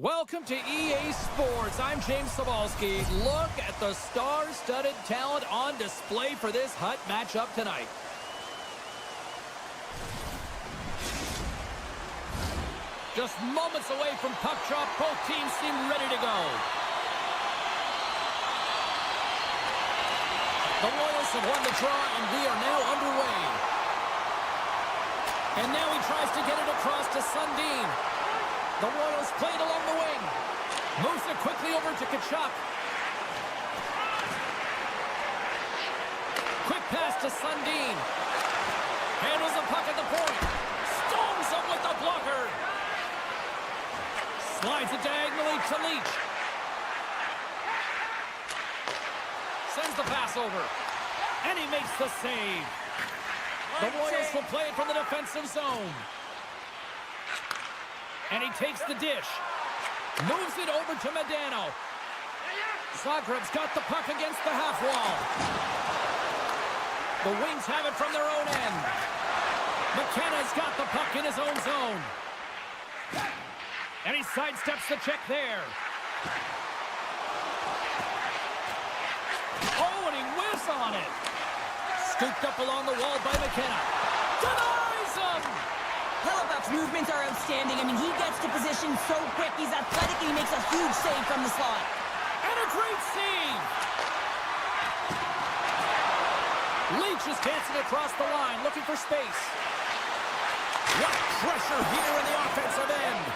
Welcome to EA Sports. I'm James Cebulski. Look at the star-studded talent on display for this hot matchup tonight. Just moments away from puck drop, both teams seem ready to go. The Royals have won the draw, and we are now underway. And now he tries to get it across to Sundin. The Royals played along the wing. Moves it quickly over to Tkachuk. Quick pass to Sundin. Handles the puck at the point. Stones him with the blocker. Slides it diagonally to Leach. Sends the pass over. And he makes the save. The Royals will play it from the defensive zone. And he takes the dish. Moves it over to Medano. Zagreb's got the puck against the half wall. The Wings have it from their own end. McKenna's got the puck in his own zone. And he sidesteps the check there. Oh, and he whiffs on it. Scooped up along the wall by McKenna. Denies him! Hellebuck's movements are outstanding. I mean, he gets to position so quick. He's athletic and he makes a huge save from the slot. And a great save! Leach is dancing across the line, looking for space. What pressure here in the offensive end!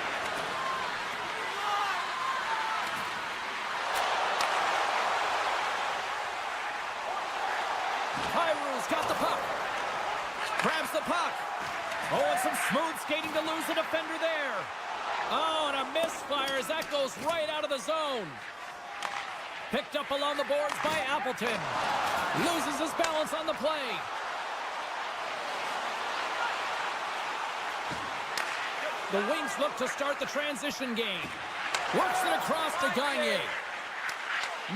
Kyrie's got the puck. Grabs the puck. Oh, and some smooth skating to lose the defender there. Oh, and a misfire as that goes right out of the zone. Picked up along the boards by Appleton. Loses his balance on the play. The Wings look to start the transition game. Works it across to Gagne.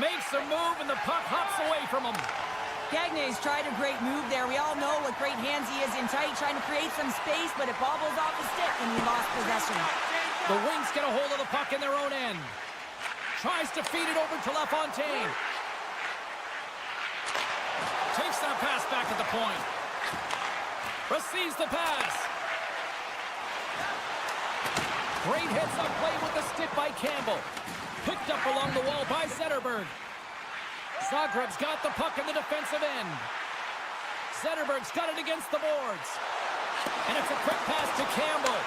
Makes a move and the puck hops away from him. Gagne's tried a great move there. We all know what great hands he is in tight, trying to create some space, but it bobbles off the stick and he lost possession. The Wings get a hold of the puck in their own end. Tries to feed it over to LaFontaine. Takes that pass back at the point. Receives the pass. Great heads-up play with the stick by Campbell. Picked up along the wall by Zetterberg. Zagreb's got the puck in the defensive end. Zetterberg's got it against the boards. And it's a quick pass to Campbell.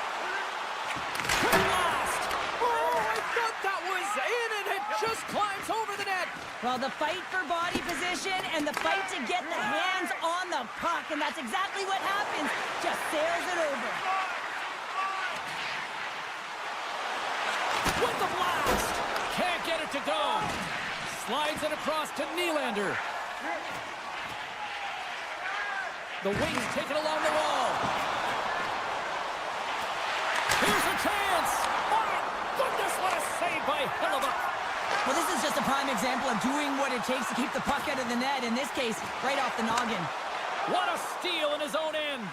Quick blast! Oh, I thought that was in, and it just climbs over the net. Well, the fight for body position and the fight to get the hands on the puck, and that's exactly what happens. Just sails it over. With the blast! Can't get it to go. Slides it across to Nylander. The Wings take it along the wall. Here's a chance! My goodness, what a save by Hellebuck! Well, this is just a prime example of doing what it takes to keep the puck out of the net. In this case, right off the noggin. What a steal in his own end!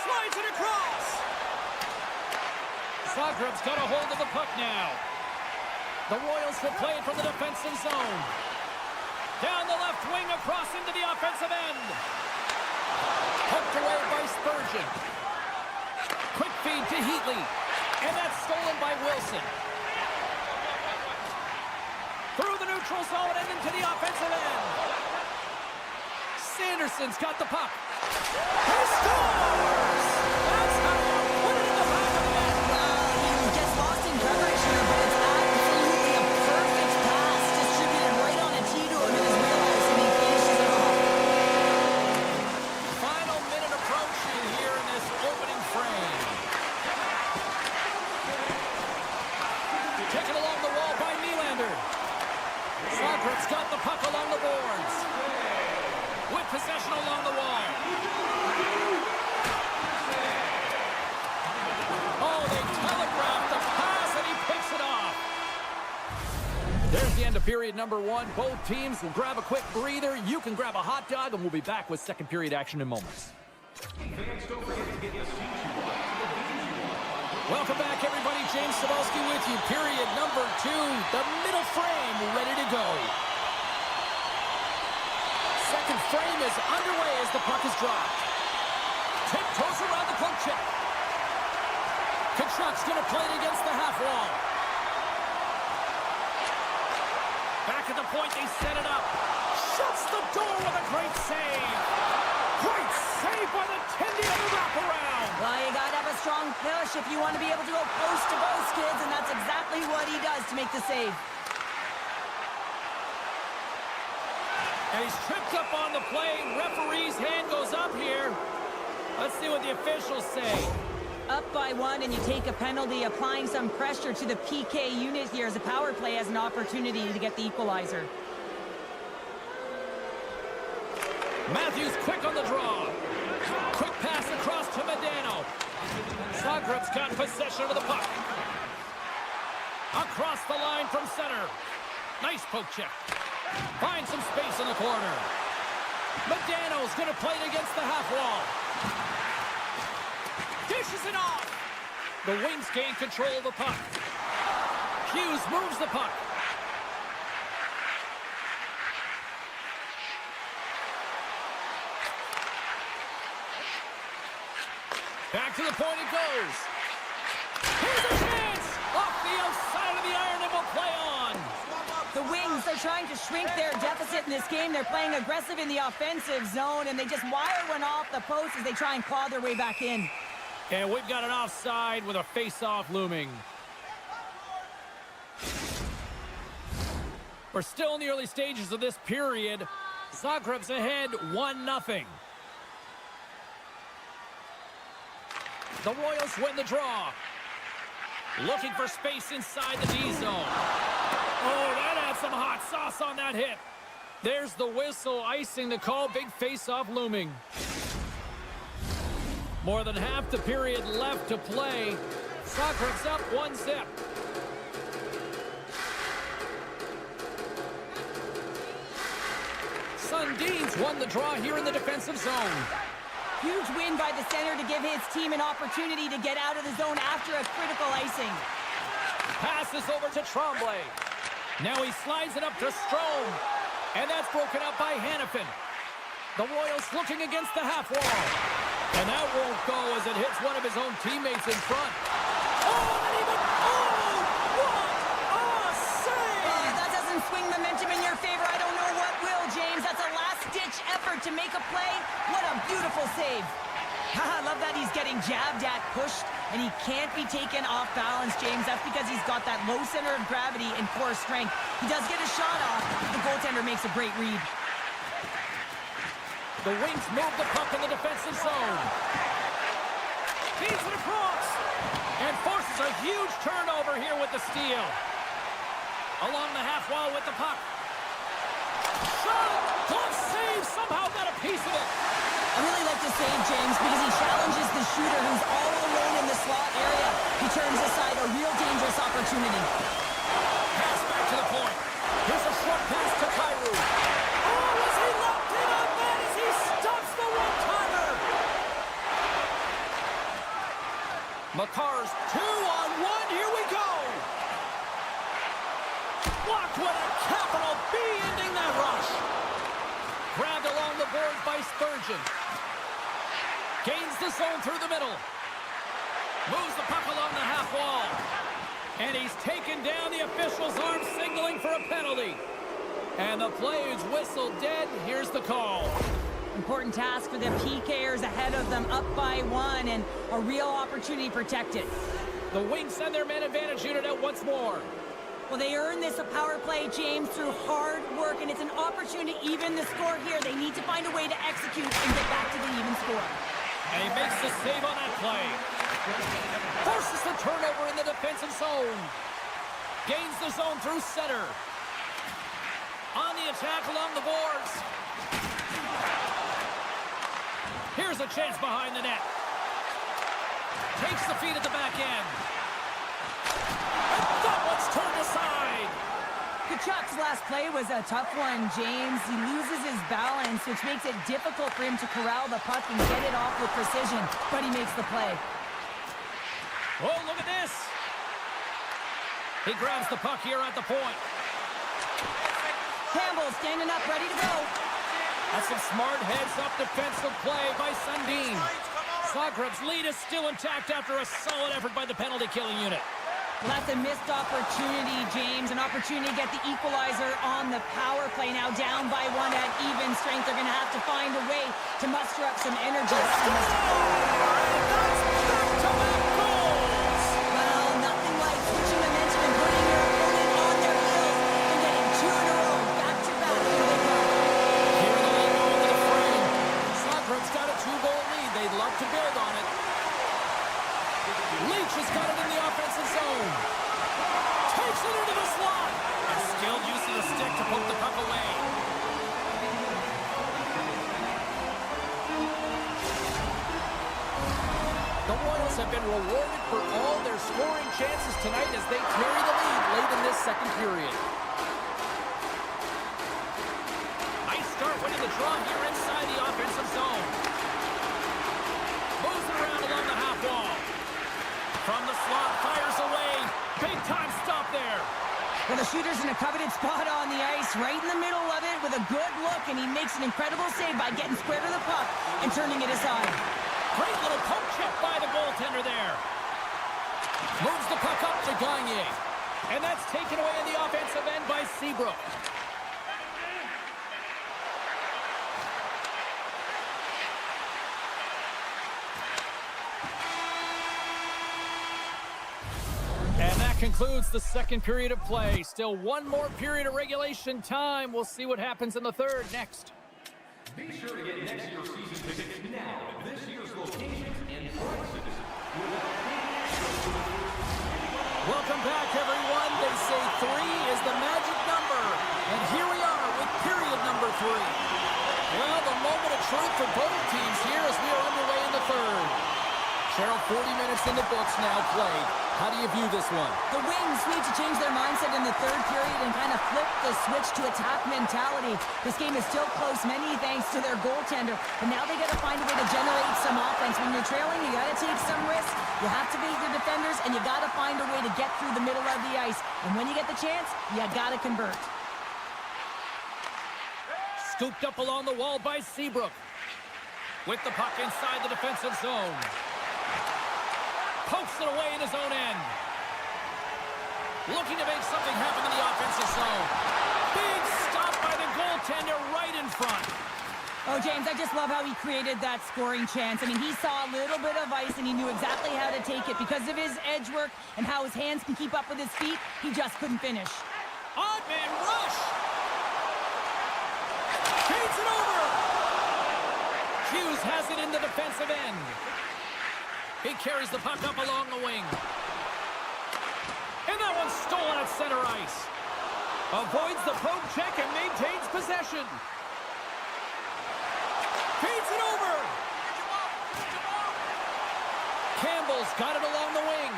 Slides it across! Zagreb's got a hold of the puck now. The Royals will play it from the defensive zone. Down the left wing, across into the offensive end. Poked away by Spurgeon. Quick feed to Heatley. And that's stolen by Wilson. Through the neutral zone and into the offensive end. Sanderson's got the puck. He scores! That's how you put it in the back of the net. He gets lost in coverage here, but it's absolutely a perfect pass distributed right on a tee to him in his wheelhouse, and he finishes it off. Final minute approaching here in this opening frame. Taken along the wall by Nylander. Zagreb's got the puck along the boards. With possession along the wall. Oh, they telegraphed the pass and he picks it off. There's the end of period number one. Both teams will grab a quick breather. You can grab a hot dog, and we'll be back with second period action in moments. Fans, don't forget to get the seats you want. Welcome back, everybody. James Cebulski with you. Period number 2. The middle frame ready to go. Second frame is underway as the puck is dropped. Tiptoes around the poke check. Kachuk's going to play it against the half wall. Back at the point, they set it up. Shuts the door with a great save. Great save by the Tendy on the wraparound. Well, you got to have a strong push if you want to be able to go post to post, kids, and that's exactly what he does to make the save. And he's tripped up on the play. Referee's hand goes up here. Let's see what the officials say. Up by 1, and you take a penalty, applying some pressure to the PK unit here as the power play has an opportunity to get the equalizer. Matthews quick on the draw. Quick pass across to Medano. Zagreb's got possession of the puck. Across the line from center. Nice poke check. Finds some space in the corner. Medano's going to play it against the half wall. Dishes it off. The Wings gain control of the puck. Hughes moves the puck. Back to the point it goes. Here's a chance! Off the outside of the iron and will play on. The Wings are trying to shrink their deficit in this game. They're playing aggressive in the offensive zone, and they just wire one off the post as they try and claw their way back in. And we've got an offside with a face-off looming. We're still in the early stages of this period. Zagreb's ahead 1-0. The Royals win the draw. Looking for space inside the D zone. Oh, that had some hot sauce on that hit. There's the whistle, icing the call. Big face-off looming. More than half the period left to play. Zagreb's up 1-0. Sundin's won the draw here in the defensive zone. Huge win by the center to give his team an opportunity to get out of the zone after a critical icing. Passes over to Tremblay. Now he slides it up to Strome. And that's broken up by Hanifin. The Royals looking against the half wall. And that won't go as it hits one of his own teammates in front. Oh, and even... Oh, what a save! That doesn't swing momentum in your favor. I don't know what will, James. That's a last-ditch effort to make a play. What a beautiful save. I love that he's getting jabbed at, pushed, and he can't be taken off balance, James. That's because he's got that low center of gravity and core strength. He does get a shot off. The goaltender makes a great read. The Wings move the puck in the defensive zone. Feeds it across. And forces a huge turnover here with the steal. Along the half wall with the puck. Shot! Glove save! Somehow got a piece of it. I really like the save, James, because he challenges the shooter who's all alone in the slot area. He turns aside a real dangerous opportunity. Pass back to the point. Here's a short pass to Kyrou. Oh, is he locked in on that as he stuffs the one-timer? Makar's 2-on-1. Here we go. Blocked with a capital B, ending that rush. Grabbed along the boards by Spurgeon. Gains the zone through the middle. Moves the puck along the half wall. And he's taken down. The official's arm signaling for a penalty. And the play is whistled dead. Here's the call. Important task for the PKers ahead of them, up by 1, and a real opportunity protected. The Wings send their man advantage unit out once more. Well, they earn this a power play, James, through hard work, and it's an opportunity to even the score here. They need to find a way to execute and get back to the even score. And he makes the save on that play. Forces the turnover in the defensive zone. Gains the zone through center. On the attack along the boards. Here's a chance behind the net. Takes the feed at the back end. And that one's turned aside. Kachuk's last play was a tough one, James. He loses his balance, which makes it difficult for him to corral the puck and get it off with precision, but he makes the play. Oh, look at this. He grabs the puck here at the point. Campbell standing up, ready to go. That's some smart heads-up defensive play by Sundin. Zagreb's lead is still intact after a solid effort by the penalty-killing unit. Well, that's a missed opportunity, James. An opportunity to get the equalizer on the power play. Now down by one at even strength. They're going to have to find a way to muster up some energy. Well, nothing like switching momentum and putting your opponent on their heels and getting two in a row. Back-to-back. Here they come. Here they go into the frame. Zagreb's got a 2-goal lead. They'd love to build on it. Leach has got it in the offensive zone. Takes it into the slot. And still using the stick to poke the puck away. The Royals have been rewarded for all their scoring chances tonight as they carry the lead late in this second period. Nice start winning the draw here inside the offensive zone. Moves it around along the half wall. From the slot, fires away. Big time stop there. Well, the shooter's in a coveted spot on the ice, right in the middle of it with a good look, and he makes an incredible save by getting square to the puck and turning it aside. Great little poke check by the goaltender there. Moves the puck up to Gagne. And that's taken away in the offensive end by Seabrook. And that concludes the second period of play. Still one more period of regulation time. We'll see what happens in the third next. Be sure to get next year's season tickets now at this year's location and prices. Welcome back, everyone. They say 3 is the magic number. And here we are with period number 3. Well, the moment of truth for both teams here as we are underway in the third. Cheryl, 40 minutes in the books now played. How do you view this one? The Wings need to change their mindset in the third period and kind of flip the switch to attack mentality. This game is still close, many thanks to their goaltender. But now they got to find a way to generate some offense. When you're trailing, you got to take some risks. You have to beat your defenders, and you got to find a way to get through the middle of the ice. And when you get the chance, you got to convert. Scooped up along the wall by Seabrook. With the puck inside the defensive zone. Pokes it away in his own end. Looking to make something happen in the offensive zone. Big stop by the goaltender right in front. Oh, James, I just love how he created that scoring chance. I mean, he saw a little bit of ice, and he knew exactly how to take it. Because of his edge work and how his hands can keep up with his feet, he just couldn't finish. Odd man rush. Feeds it over. Hughes has it in the defensive end. He carries the puck up along the wing. And that one's stolen at center ice. Avoids the poke check and maintains possession. Feeds it over. Campbell's got it along the wing.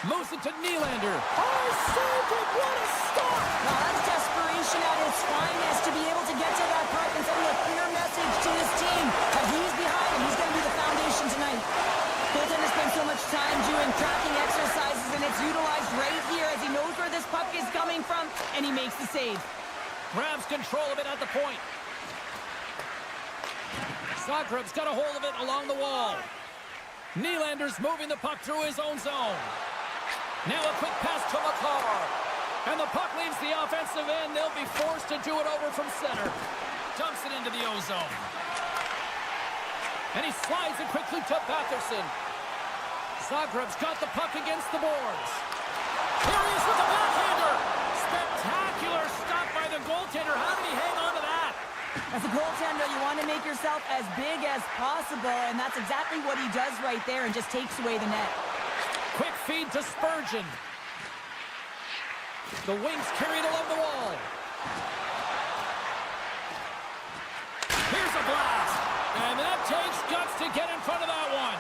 Moves it to Nylander. Oh, saved it. What a stop. Now, that's desperation at its finest to be able to get to that puck and send a clear message to his team that he's behind him. He's going to be the foundation tonight. Goaltender spends so much time doing tracking exercises, and it's utilized right here as he knows where this puck is coming from, and he makes the save. Grabs control of it at the point. Zagreb's got a hold of it along the wall. Nylander's moving the puck through his own zone. Now a quick pass to McCarr. And the puck leaves the offensive end. They'll be forced to do it over from center. Dumps it into the O-zone. And he slides it quickly to Batherson. Zagreb's got the puck against the boards. Here he is with the backhander. Spectacular stop by the goaltender. How did he hang on to that? As a goaltender, you want to make yourself as big as possible, and that's exactly what he does right there and just takes away the net. Quick feed to Spurgeon. The Wings carried along the wall. Here's a blast. And that takes guts to get in front of that one.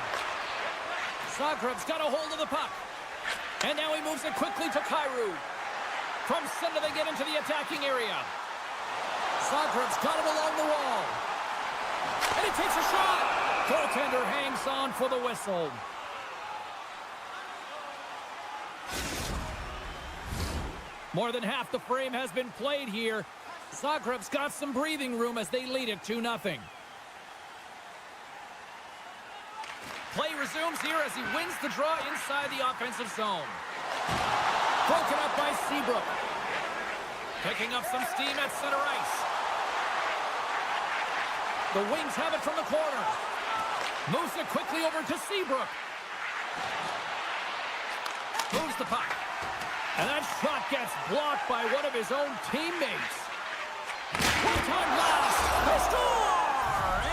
Zagreb's got a hold of the puck. And now he moves it quickly to Kyrou. From center they get into the attacking area. Zagreb's got it along the wall. And he takes a shot. Goaltender hangs on for the whistle. More than half the frame has been played here. Zagreb's got some breathing room as they lead it 2-0. Play resumes here as he wins the draw inside the offensive zone. Broken up by Seabrook. Picking up some steam at center ice. The Wings have it from the corner. Moves it quickly over to Seabrook. Moves the puck. And that shot gets blocked by one of his own teammates. One-time blast. They score!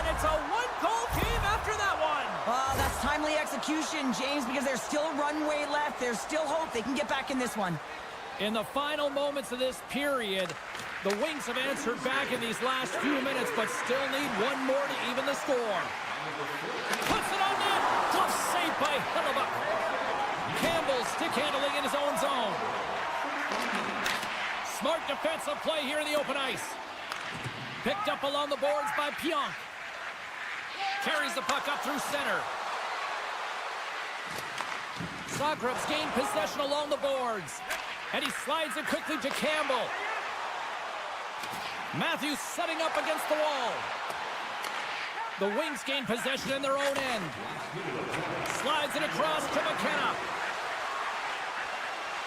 And it's a one-goal game after that one. Oh, that's timely execution, James, because there's still runway left. There's still hope they can get back in this one. In the final moments of this period, the Wings have answered back in these last few minutes, but still need one more to even the score. Puts it on net. Glove saved by Hellebuck. Campbell stick handling in his own zone. Smart defensive play here in the open ice. Picked up along the boards by Pionk. Carries the puck up through center. Zagreb's gained possession along the boards. And he slides it quickly to Campbell. Matthews setting up against the wall. The Wings gain possession in their own end. Slides it across to McKenna.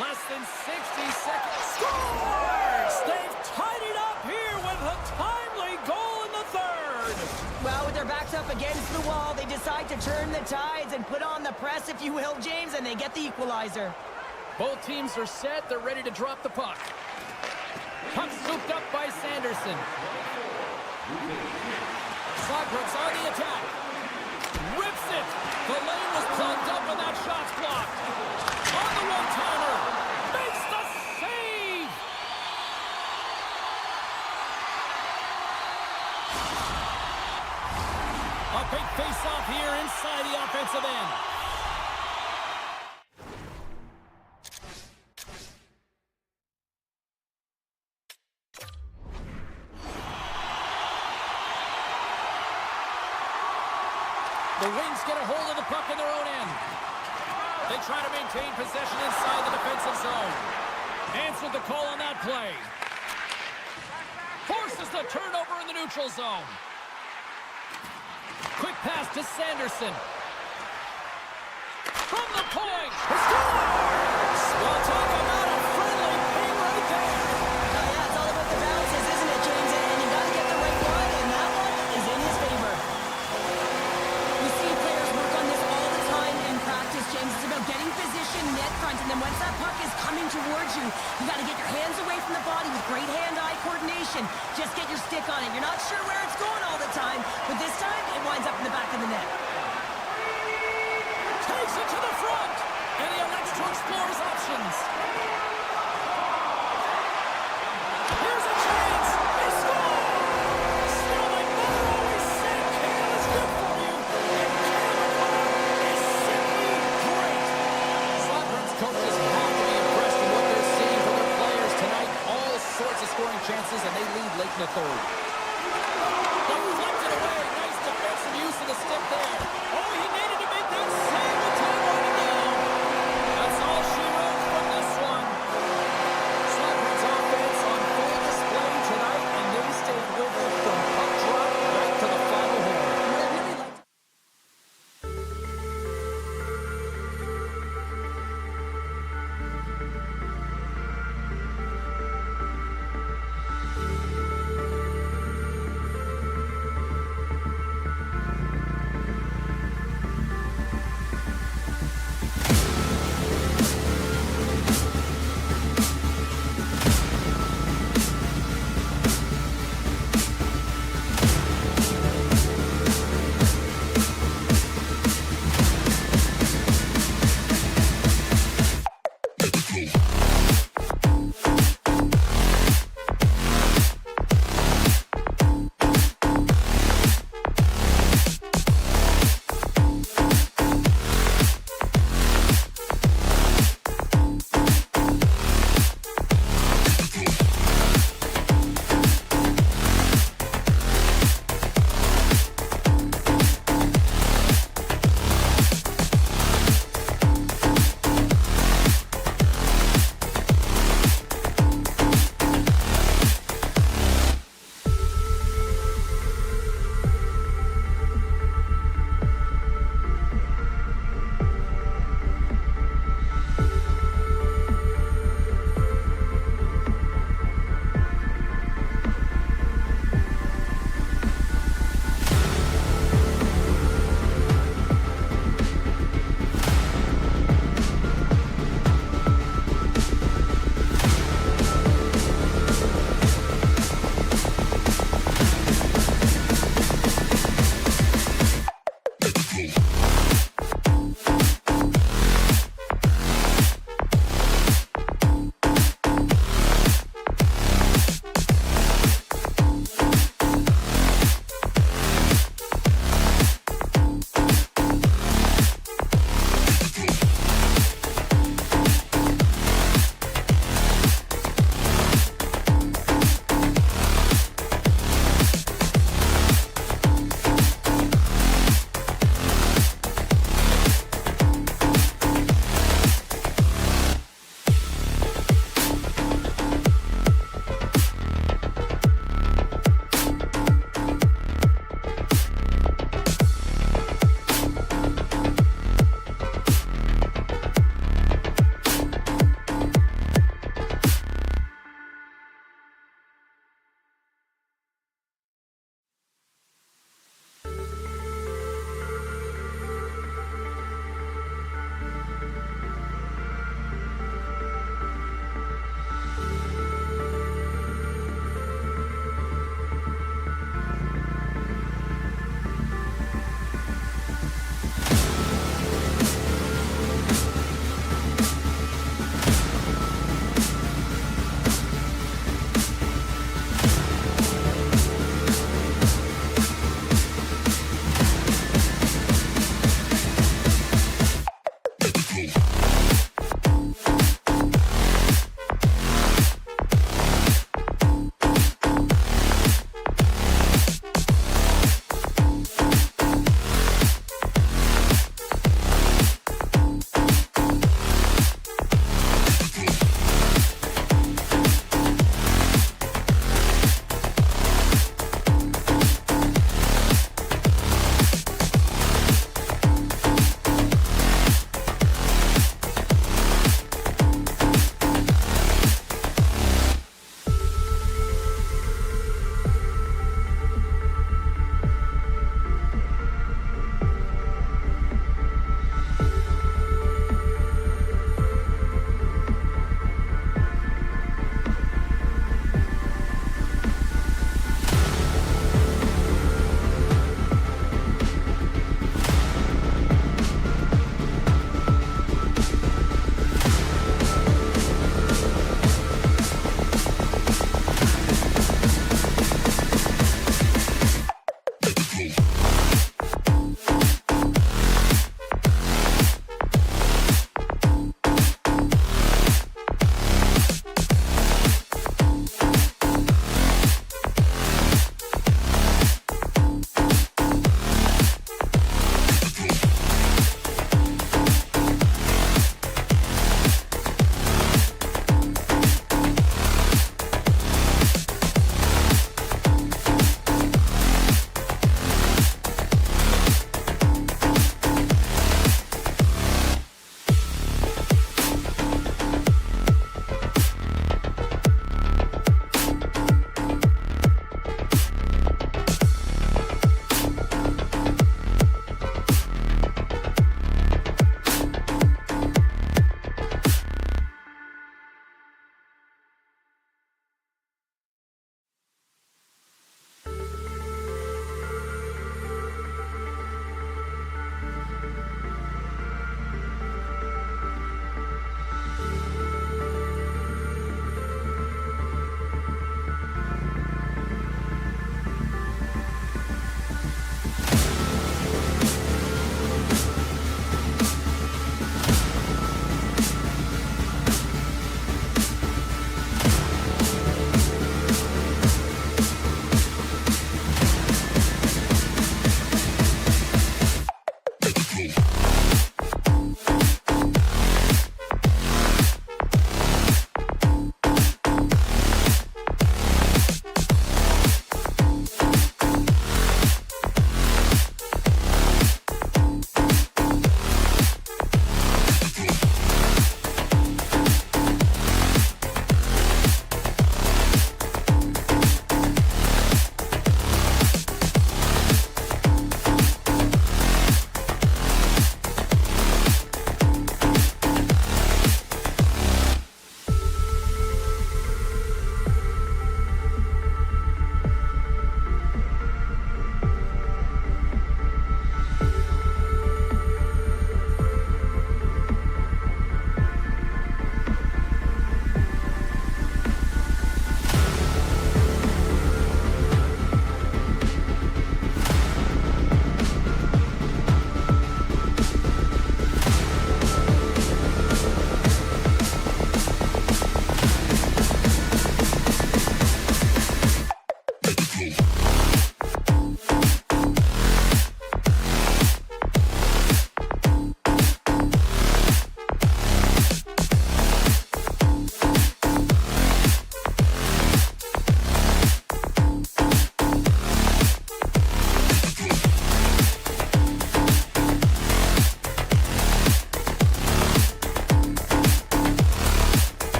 Less than 60 seconds. Scores! They've tied it up here with a timely goal in the third. Well, with their backs up against the wall, they decide to turn the tides and put on the press, if you will, James, and they get the equalizer. Both teams are set. They're ready to drop the puck. Puck scooped up by Sanderson. Zagreb's on the attack. Rips it. The lane was plugged up and that shot's blocked. On the one-timer. Makes the save. A big face-off here inside the offensive end. The Wings get a hold of the puck in their own end. They try to maintain possession inside the defensive zone. Answered the call on that play. Forces the turnover in the neutral zone. Quick pass to Sanderson. From the point. Scores! Well, talk about a friendly play right there. Yeah, it's all about the bounces, isn't it, James? And you got to get the right one, and that one is in his favor. We see players work on this all the time in practice, James. It's about getting position net front, and then once that puck is coming towards you, you got to get your hands away from the body with great hand-eye coordination. Just get your stick on it. You're not sure where it's going all the time, but this time it winds up in the back of the net. Takes it to the front, and he elects to explore his options. Here's a chance. He scores! Still, my mother always said, Cam is good for you, and Cam is simply great. Zagreb's coaches have to be impressed with what they're seeing from their players tonight. All sorts of scoring chances, and they lead late in the third. Deflected away. Nice defensive use of the stick there. Oh, he needed to make that save with time running down. That's all she wrote from this one. Zagreb's offense on full display tonight, and they stayed with it from puck drop right to the final horn. What I really like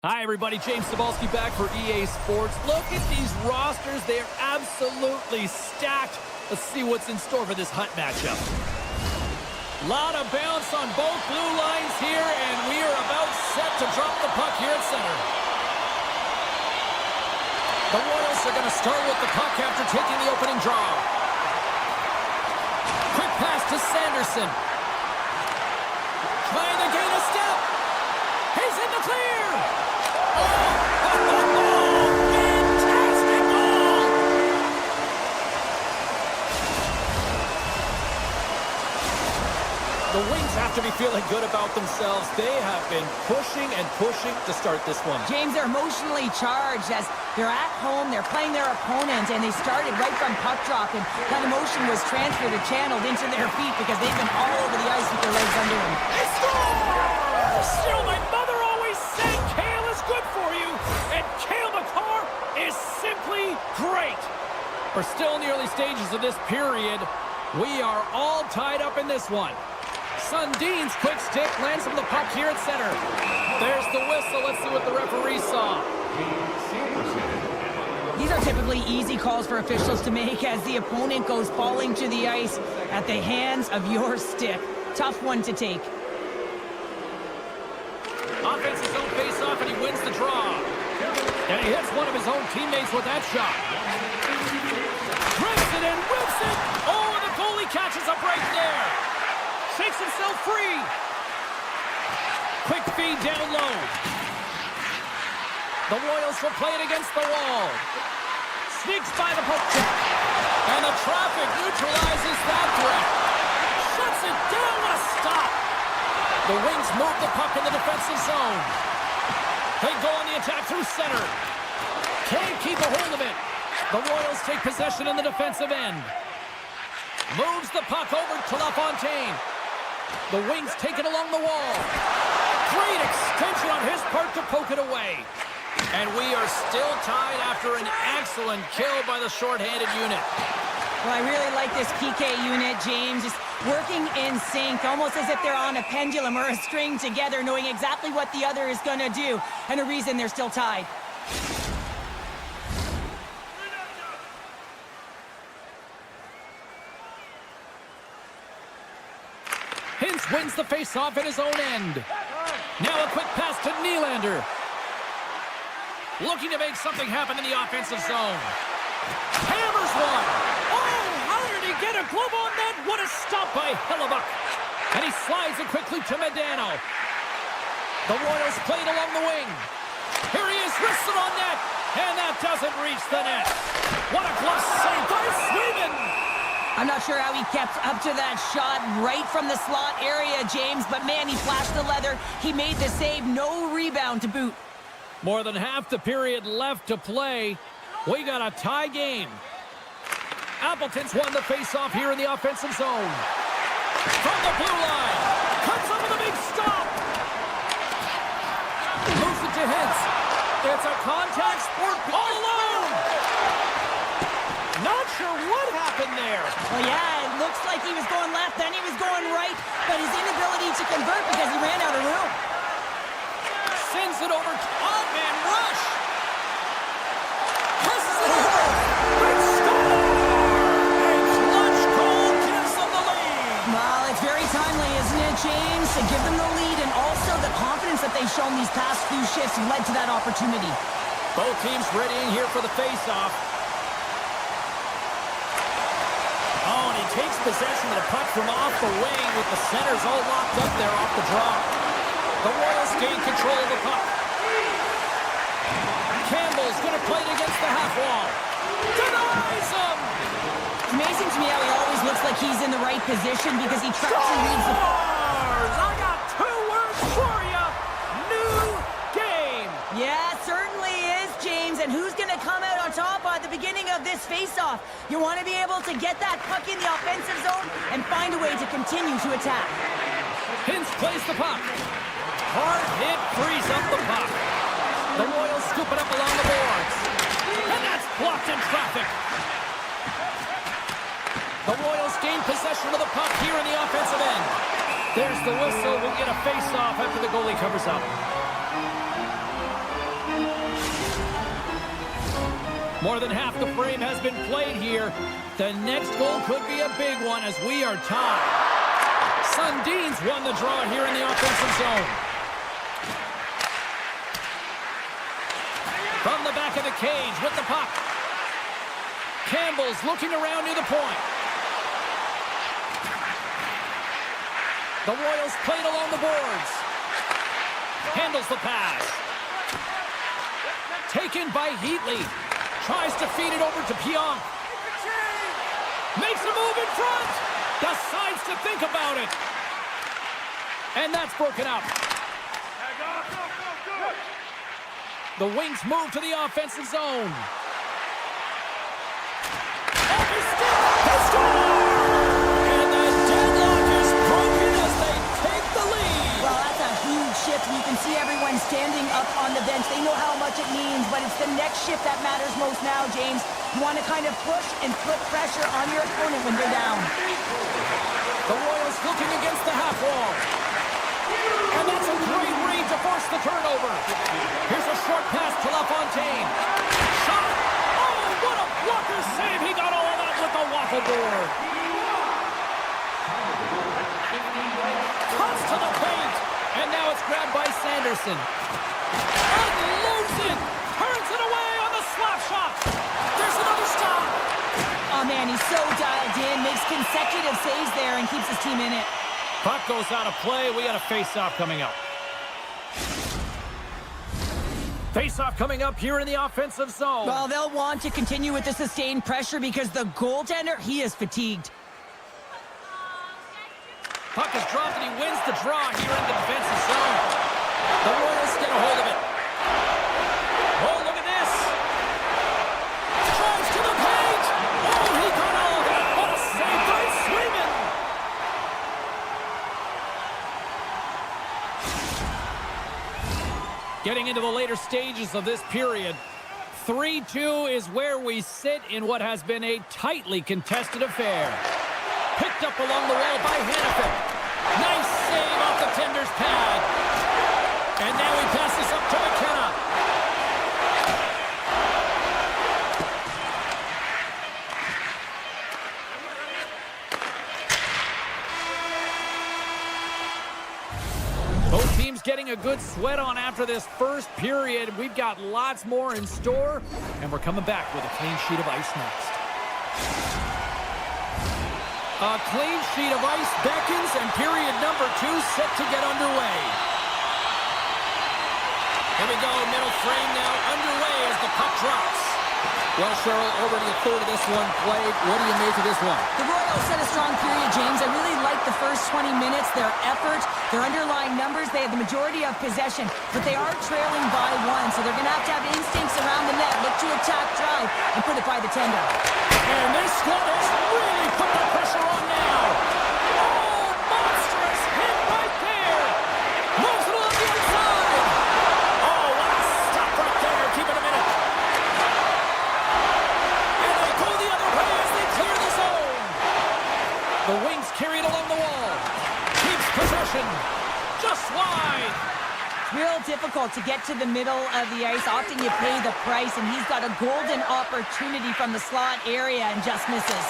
Hi, everybody. James Cebulski back for EA Sports. Look at these rosters. They are absolutely stacked. Let's see what's in store for this Hut matchup. Lot of bounce on both blue lines here, and we are about set to drop the puck here at center. The Royals are going to start with the puck after taking the opening draw. Quick pass to Sanderson. Trying to gain a step. He's in the clear. Fantastic goal! The Wings have to be feeling good about themselves. They have been pushing and pushing to start this one. James, they're emotionally charged as they're at home, they're playing their opponent, and they started right from puck drop, and that emotion was transferred or channeled into their feet because they've been all over the ice with their legs under them. They score! Still, my mother always said kale is good for you, and Kale McCarr is simply great. We're still in the early stages of this period. We are all tied up in this one. Sundin's quick stick lands him the puck here at center. There's the whistle. Let's see what the referee saw. These are typically easy calls for officials to make as the opponent goes falling to the ice at the hands of your stick. Tough one to take. Offense's own face-off, and he wins the draw. And he hits one of his own teammates with that shot. Rips it and rips it. Oh, and the goalie catches a break there. Shakes himself free. Quick feed down low. The Royals will play it against the wall. Sneaks by the poke check. And the traffic neutralizes that threat. Shuts it down. What a stop. The Wings move the puck in the defensive zone. They go on the attack through center. Can't keep a hold of it. The Royals take possession in the defensive end. Moves the puck over to LaFontaine. The Wings take it along the wall. Great extension on his part to poke it away. And we are still tied after an excellent kill by the shorthanded unit. Well, I really like this PK unit, James. Just working in sync, almost as if they're on a pendulum or a string together, knowing exactly what the other is going to do, and a reason they're still tied. Hintz wins the face-off at his own end. Now a quick pass to Nylander. Looking to make something happen in the offensive zone. Hammers one. Oh, how did he get a glove on that? What a stop by Hellebuck. And he slides it quickly to Medano. The Royals played along the wing. Here he is, wristed on net. And that doesn't reach the net. What a glove save by Sweden. I'm not sure how he kept up to that shot right from the slot area, James, but man, he flashed the leather. He made the save, no rebound to boot. More than half the period left to play. We got a tie game. Appleton's won the face-off here in the offensive zone. From the blue line. Cuts up with a big stop. Moves it to Hintz. It's a contact sport all alone. Not sure what happened there. Well, yeah, it looks like he was going left, then he was going right, but his inability to convert because he ran out of room. Sends it over to odd-man rush. Presses it over. Big score! A clutch goal gives them the lead. Well, it's very timely, isn't it, James, to give them the lead, and also the confidence that they've shown these past few shifts led to that opportunity. Both teams readying here for the face-off. Oh, and he takes possession of the puck from off the wing with the centers all locked up there off the draw. The Royals gain control of the puck. Campbell's going to play it against the half wall. Denies him! It's amazing to me how he always looks like he's in the right position because he tracks and reads the... I got two words for you. New game. Yeah, it certainly is, James. And who's going to come out on top at the beginning of this face-off? You want to be able to get that puck in the offensive zone and find a way to continue to attack. Hintz plays the puck. Hard hit frees up the puck. The Royals scoop it up along the boards. And that's blocked in traffic. The Royals gain possession of the puck here in the offensive end. There's the whistle. We'll get a face-off after the goalie covers up. More than half the frame has been played here. The next goal could be a big one as we are tied. Sundin's won the draw here in the offensive zone. From the back of the cage with the puck. Campbell's looking around near the point. The Royals played along the boards. Handles the pass. Taken by Heatley. Tries to feed it over to Pionk. Makes a move in front. Decides to think about it. And that's broken up. The Wings move to the offensive zone. Off his stick. They score! And the deadlock is broken as they take the lead. Well, that's a huge shift. You can see everyone standing up on the bench. They know how much it means, but it's the next shift that matters most now, James. You want to kind of push and put pressure on your opponent when they're down. The Royals looking against the half wall. And that's a great read to force the turnover. Here's a short pass to LaFontaine. Shot! Oh, what a blocker save! He got all of that with the waffle board. Cuts to the paint. And now it's grabbed by Sanderson. Unloads it! Turns it away on the slap shot! There's another stop! Oh, man, he's so dialed in. Makes consecutive saves there and keeps his team in it. Puck goes out of play. We got a face-off coming up. Face-off coming up here in the offensive zone. Well, they'll want to continue with the sustained pressure because the goaltender, he is fatigued. Puck is dropped and he wins the draw here in the defensive zone. The Royals get a hold of it. Oh, look at this. Drives to the paint. Oh, he got all of that. What a save by Swayman. Getting into the later stages of this period, 3-2 is where we sit in what has been a tightly contested affair. Picked up along the wall by Hannafin. Nice save off the tender's pad. And now he passes up to McKenna. Both teams getting a good sweat on after this first period. We've got lots more in store, and we're coming back with a clean sheet of ice next. A clean sheet of ice beckons, and period number 2 set to get underway. Here we go, middle frame now underway as the puck drops. Well, Cheryl, already a third of this one played. What do you make of this one? The Royals set a strong period, James. I really like the first 20 minutes, their effort, their underlying numbers. They had the majority of possession, but they are trailing by 1, so they're going to have instincts around the net, look to attack, drive, and put it by the tender. And this squad has really put the pressure on now. Oh, monstrous hit right there. Moves it along the outside. Oh, what a stop right there. Keep it a minute. And they go the other way as they clear the zone. The Wings carry it along the wall. Keeps possession. Just wide. It's real difficult to get to the middle of the ice. Often you pay the price, and he's got a golden opportunity from the slot area and just misses.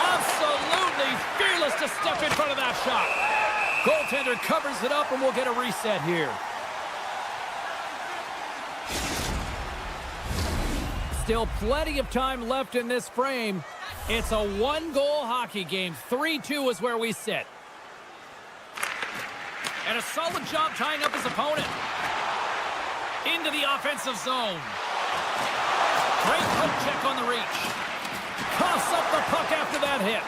Absolutely fearless to step in front of that shot. Goaltender covers it up, and we'll get a reset here. Still plenty of time left in this frame. It's a one-goal hockey game. 3-2 is where we sit. And a solid job tying up his opponent. Into the offensive zone. Great poke check on the reach. Coughs up the puck after that hit.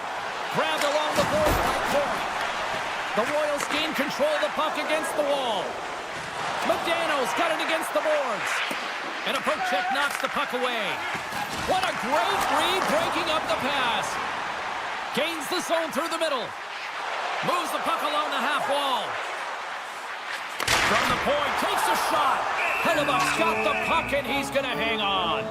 Grabbed along the boards by Corey. The Royals gain control of the puck against the wall. Modano's got it against the boards. And a poke check knocks the puck away. What a great read breaking up the pass. Gains the zone through the middle. Moves the puck along the half wall. From the point, takes a shot. Hellebuck's got the puck, and he's going to hang on.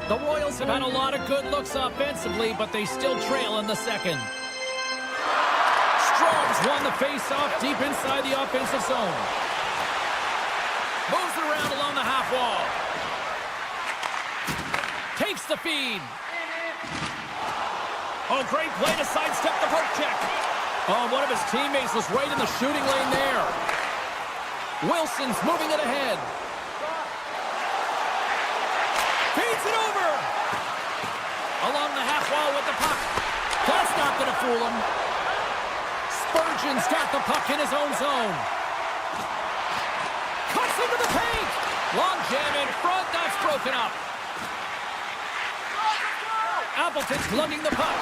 The Royals have had a lot of good looks offensively, but they still trail in the second. Strom's won the face-off deep inside the offensive zone. Moves it around along the half wall. Takes the feed. Oh, great play to sidestep the poke check. Oh, one of his teammates was right in the shooting lane there. Wilson's moving it ahead. Feeds it over. Along the half wall with the puck. That's not going to fool him. Spurgeon's got the puck in his own zone. Cuts into the paint. Long jam in front. That's broken up. Appleton's lugging the puck.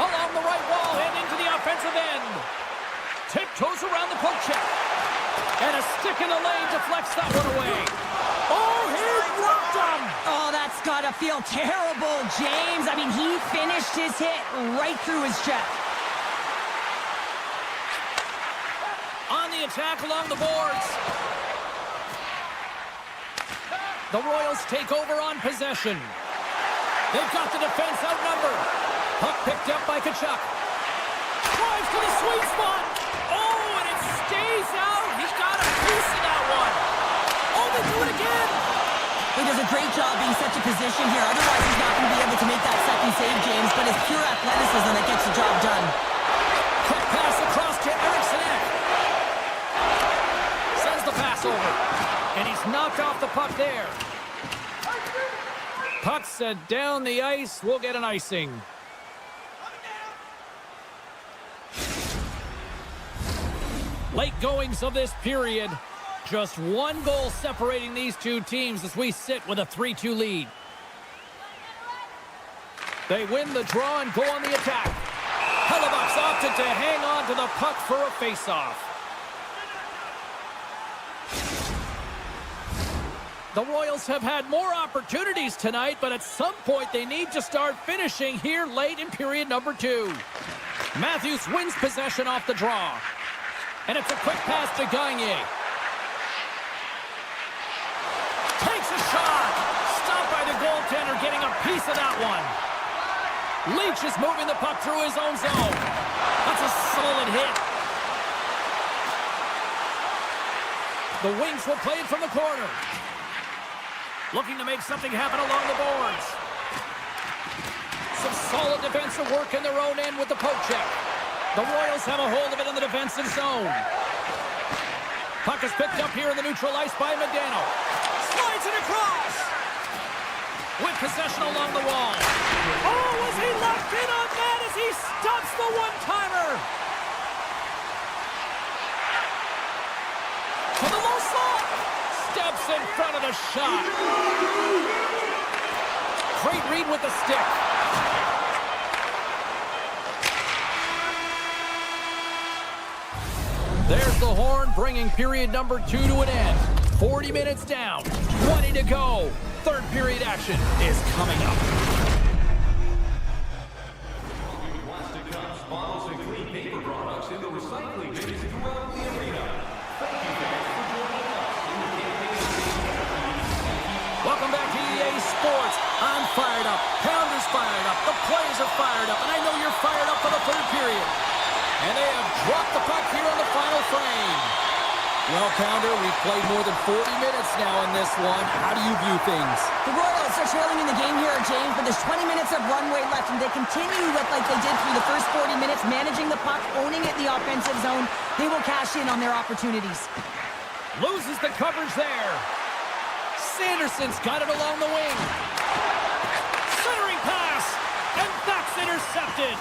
Along the right wall and into the offensive end. Tiptoes around the poke check. And a stick in the lane deflects that one away. Oh, he worked him! Oh, that's gotta feel terrible, James. I mean, he finished his hit right through his chest. On the attack along the boards. The Royals take over on possession. They've got the defense outnumbered. Puck picked up by Tkachuk. Drives to the sweet spot. Oh, and it stays out. He's got a piece of that one. Oh, they do it again. He does a great job being such a position here. Otherwise, he's not going to be able to make that second save, James. But it's pure athleticism that gets the job done. Quick pass across to Eriksson. Sends the pass over. And he's knocked off the puck there. Puck set down the ice. We'll get an icing. Late goings of this period. Just one goal separating these two teams as we sit with a 3-2 lead. They win the draw and go on the attack. Hellebuck's opted to hang on to the puck for a face-off. The Royals have had more opportunities tonight, but at some point they need to start finishing here late in period number 2. Matthews wins possession off the draw. And it's a quick pass to Gagne. Takes a shot. Stopped by the goaltender, getting a piece of that one. Leach is moving the puck through his own zone. That's a solid hit. The Wings will play it from the corner. Looking to make something happen along the boards. Some solid defensive work in their own end with the poke check. The Royals have a hold of it in the defensive zone. Puck is picked up here in the neutral ice by Medano. Slides it across. With possession along the wall. Oh, was he locked in on that as he stops the one-timer? To the low slot. Steps in front of the shot. Great read with the stick. There's the horn, bringing period number 2 to an end. 40 minutes down, 20 to go. Third period action is coming up. Plastic cups, bottles, and clean paper products in the recycling bins throughout the arena. Thank you, fans, for joining us in the campaign. Welcome back to EA Sports. I'm fired up. Pounder's fired up. The players are fired up. And I know you're fired up for the third period. And they have dropped the puck here on the final frame. Well, Pounder, we've played more than 40 minutes now in this one. How do you view things? The Royals are trailing in the game here, James, but there's 20 minutes of runway left, and they continue like they did through the first 40 minutes, managing the puck, owning it in the offensive zone. They will cash in on their opportunities. Loses the coverage there. Sanderson's got it along the wing. Centering pass, and that's intercepted.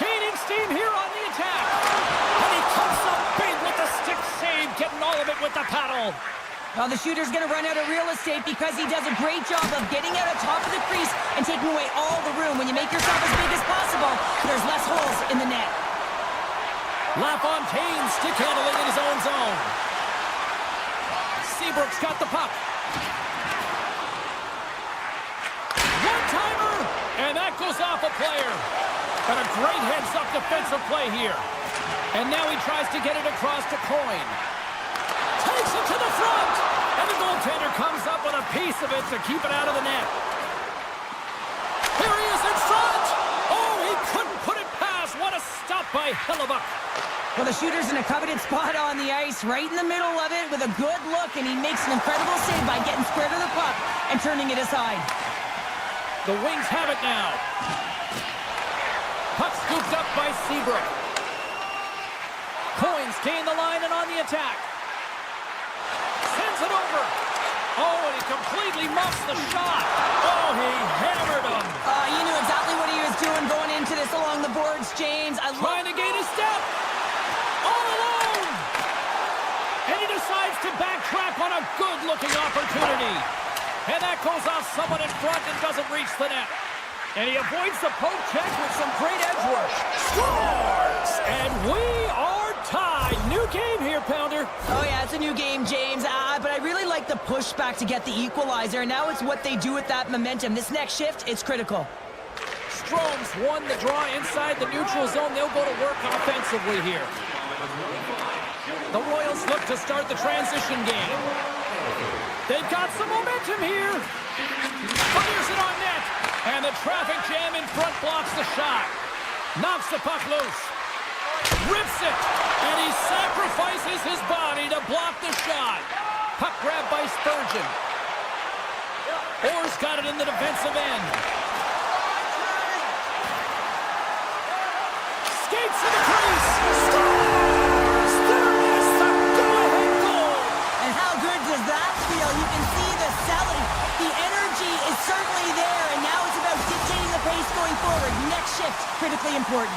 Gaining steam here on the attack. And he comes up big with the stick save, getting all of it with the paddle. Well, the shooter's going to run out of real estate because he does a great job of getting out on top of the crease and taking away all the room. When you make yourself as big as possible, there's less holes in the net. LaFontaine stick handling in his own zone. Seabrook's got the puck. One-timer, and that goes off a player. But a great heads-up defensive play here. And now he tries to get it across to Coyne. Takes it to the front. And the goaltender comes up with a piece of it to keep it out of the net. Here he is in front. Oh, he couldn't put it past. What a stop by Hellebuck. Well, the shooter's in a coveted spot on the ice, right in the middle of it with a good look, and he makes an incredible save by getting square to the puck and turning it aside. The Wings have it now. Puck scooped up by Seabrook. Coins gain the line and on the attack. Sends it over. Oh, and he completely muffs the shot. Oh, he hammered him. He knew exactly what he was doing going into this along the boards, James. Trying to gain a step. All alone. And he decides to backtrack on a good-looking opportunity. And that goes off someone in front and doesn't reach the net. And he avoids the poke check with some great edge work. Scores! And we are tied. New game here, Pounder. Oh, yeah, it's a new game, James. But I really like the pushback to get the equalizer. And now it's what they do with that momentum. This next shift, it's critical. Strome's won the draw inside the neutral zone. They'll go to work offensively here. The Royals look to start the transition game. They've got some momentum here. Fires it on net. And the traffic jam in front blocks the shot. Knocks the puck loose. Rips it. And he sacrifices his body to block the shot. Puck grab by Spurgeon. Orr's got it in the defensive end. Skates to the crease. Scores! There is the go-ahead goal. And how good does that feel? You can see the selling. The energy is certainly there, and now it's about dictating the pace going forward. Next shift, critically important.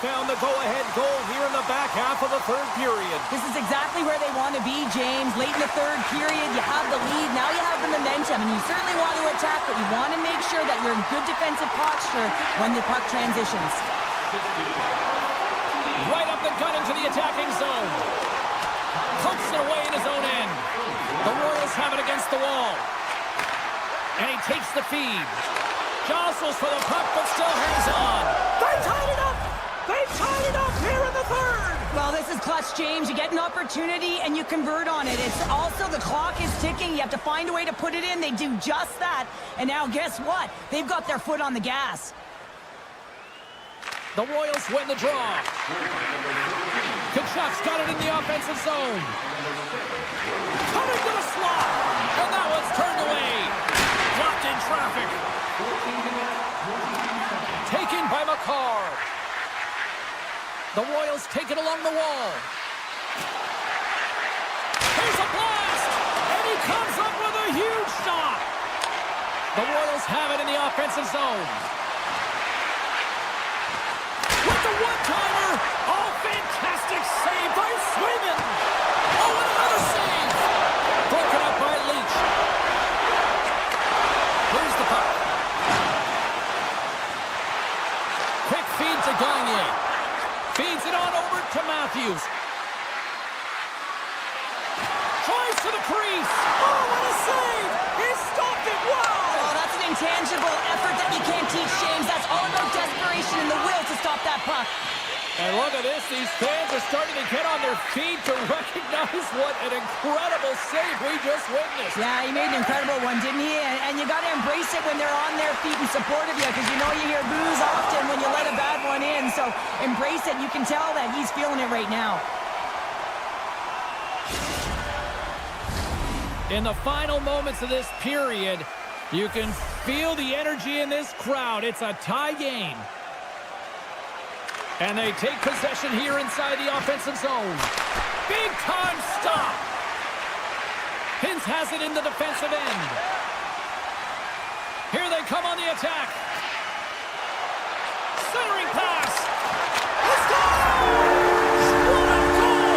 Found the go-ahead goal here in the back half of the third period. This is exactly where they want to be, James. Late in the third period, you have the lead. Now you have the momentum, and you certainly want to attack, but you want to make sure that you're in good defensive posture when the puck transitions. Right up the gut into the attacking zone. Pumps it away in his own end. The Royals have it against the wall. And he takes the feed. Jostles for the puck, but still hangs on. They tied it up! They've tied it up here in the third! Well, this is clutch, James. You get an opportunity and you convert on it. It's also the clock is ticking. You have to find a way to put it in. They do just that. And now guess what? They've got their foot on the gas. The Royals win the draw. Kachuk's got it in the offensive zone. Coming to the slot. And that one's turned away. Blocked in traffic. Taken by McCarr. The Royals take it along the wall. Here's a blast! And he comes up with a huge shot. The Royals have it in the offensive zone. With the one-timer! Oh, fantastic save by Swayman! Oh, and another save! Broken up by Leach. Here's the puck. Quick feed to Gagne. Feeds it on over to Matthews. Tries to the crease. Oh, what a save! He stopped it! Wow! Oh, that's an intangible effort that you can't teach, James. That's all about desperation and the will to stop that puck. And look at this. These fans are starting to get on their feet to recognize what an incredible save we just witnessed. Yeah, he made an incredible one, didn't he? And you got to embrace it when they're on their feet in support of you, because you know you hear boos often when you let a bad one in. So embrace it. You can tell that he's feeling it right now. In the final moments of this period, you can feel the energy in this crowd. It's a tie game. And they take possession here inside the offensive zone. Big time stop. Hintz has it in the defensive end. Here they come on the attack. Centering pass. Let's go! What a goal!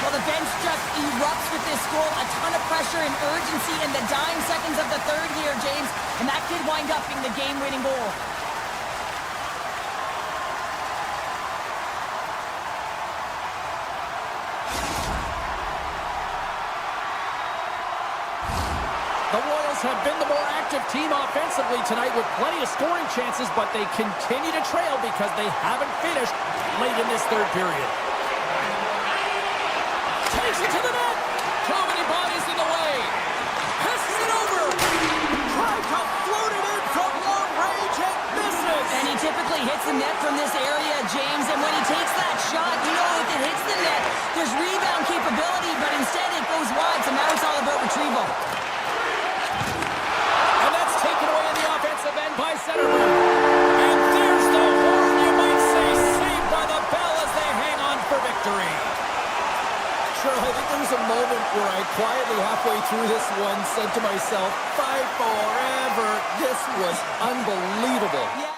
Well, the bench just erupts with this goal. A ton of pressure and urgency in the dying seconds of the third here, James. And that could wind up being the game-winning goal. The Royals Devils have been the more active team offensively tonight with plenty of scoring chances, but they continue to trail because they haven't finished late in this third period. Takes it to the net. Too many bodies in the way. Passes it over. Tried to float it in from long range and misses. And he typically hits the net from this area, James, and when he takes that shot, you know if it hits the net, there's rebound capability, but instead it goes wide, so now it's all about retrieval. And that's taken away in the offensive end by Zetterberg. And there's the horn, you might say, saved by the bell as they hang on for victory. Sure, I think there was a moment where I quietly halfway through this one said to myself, fight forever. This was unbelievable. Yeah.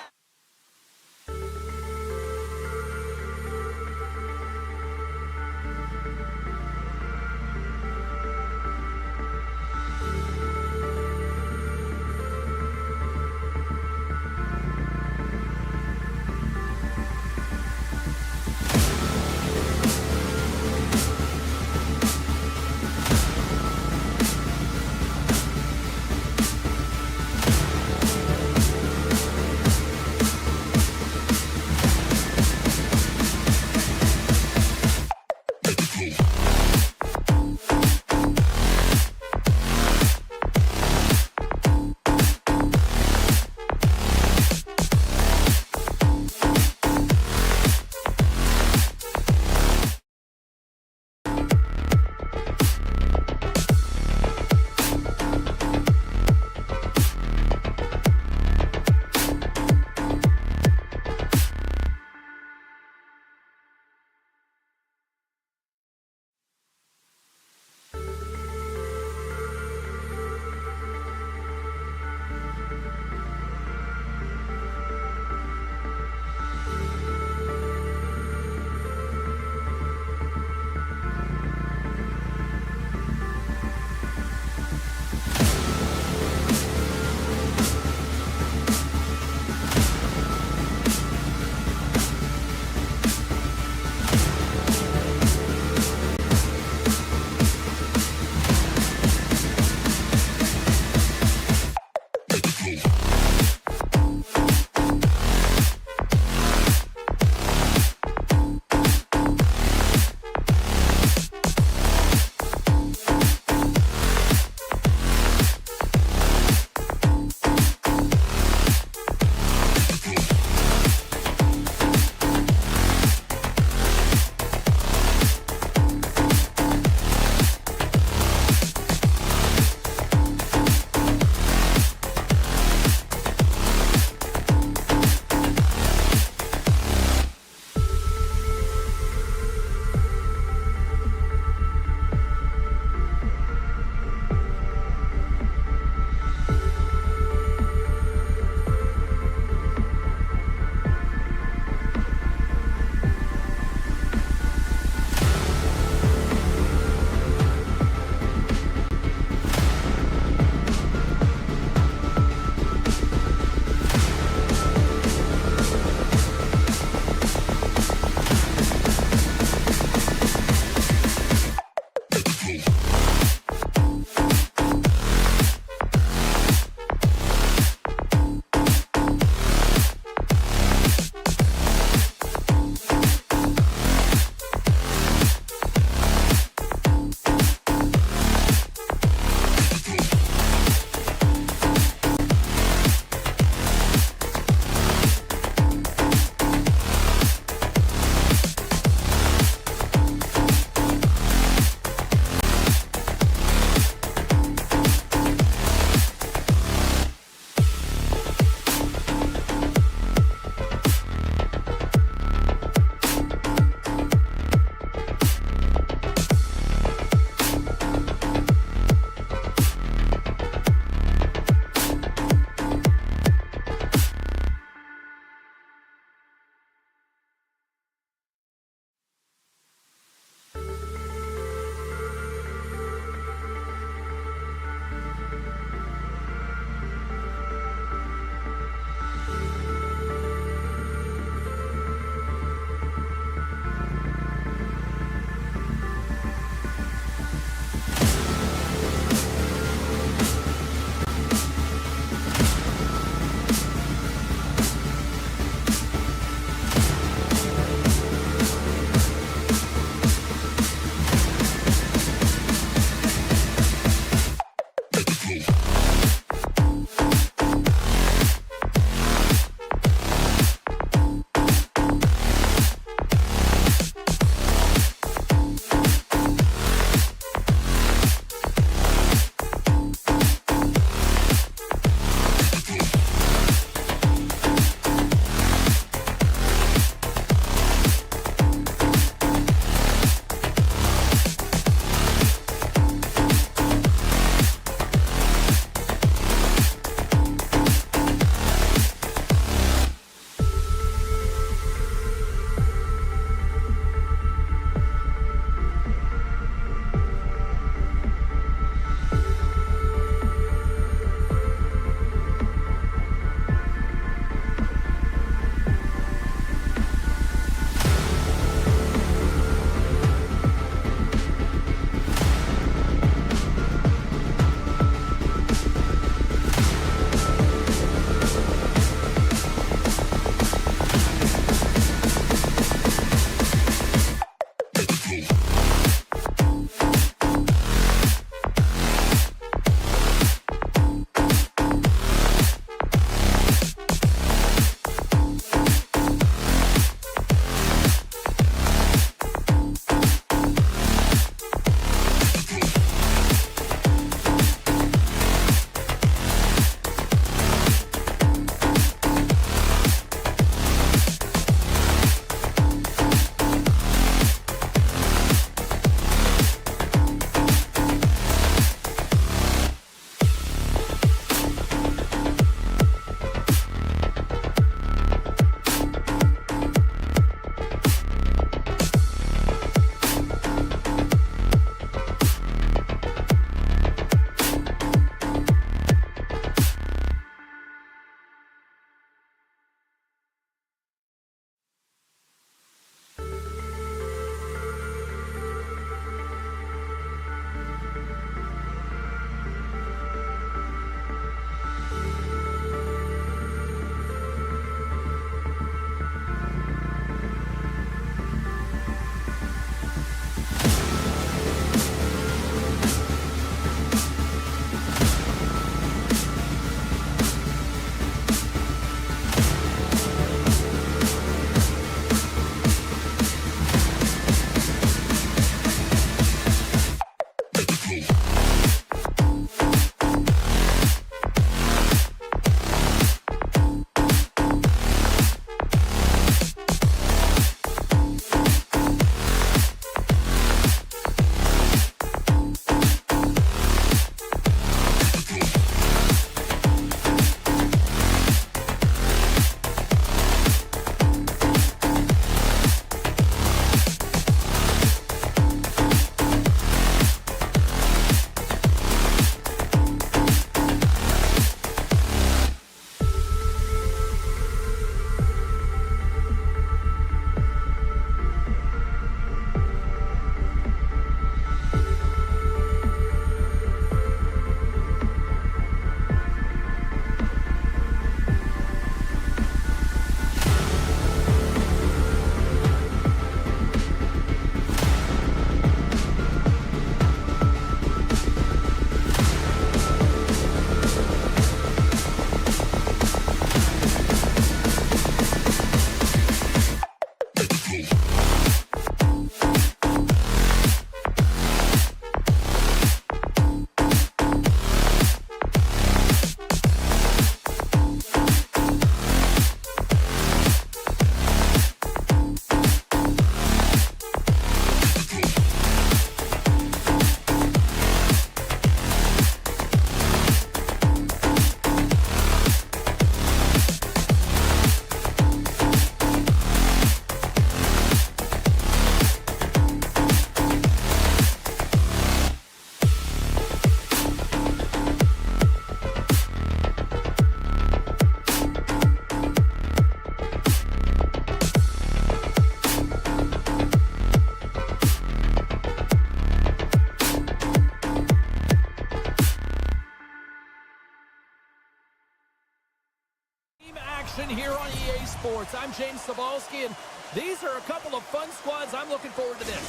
here on EA Sports. I'm James Cebulski, and these are a couple of fun squads. I'm looking forward to this.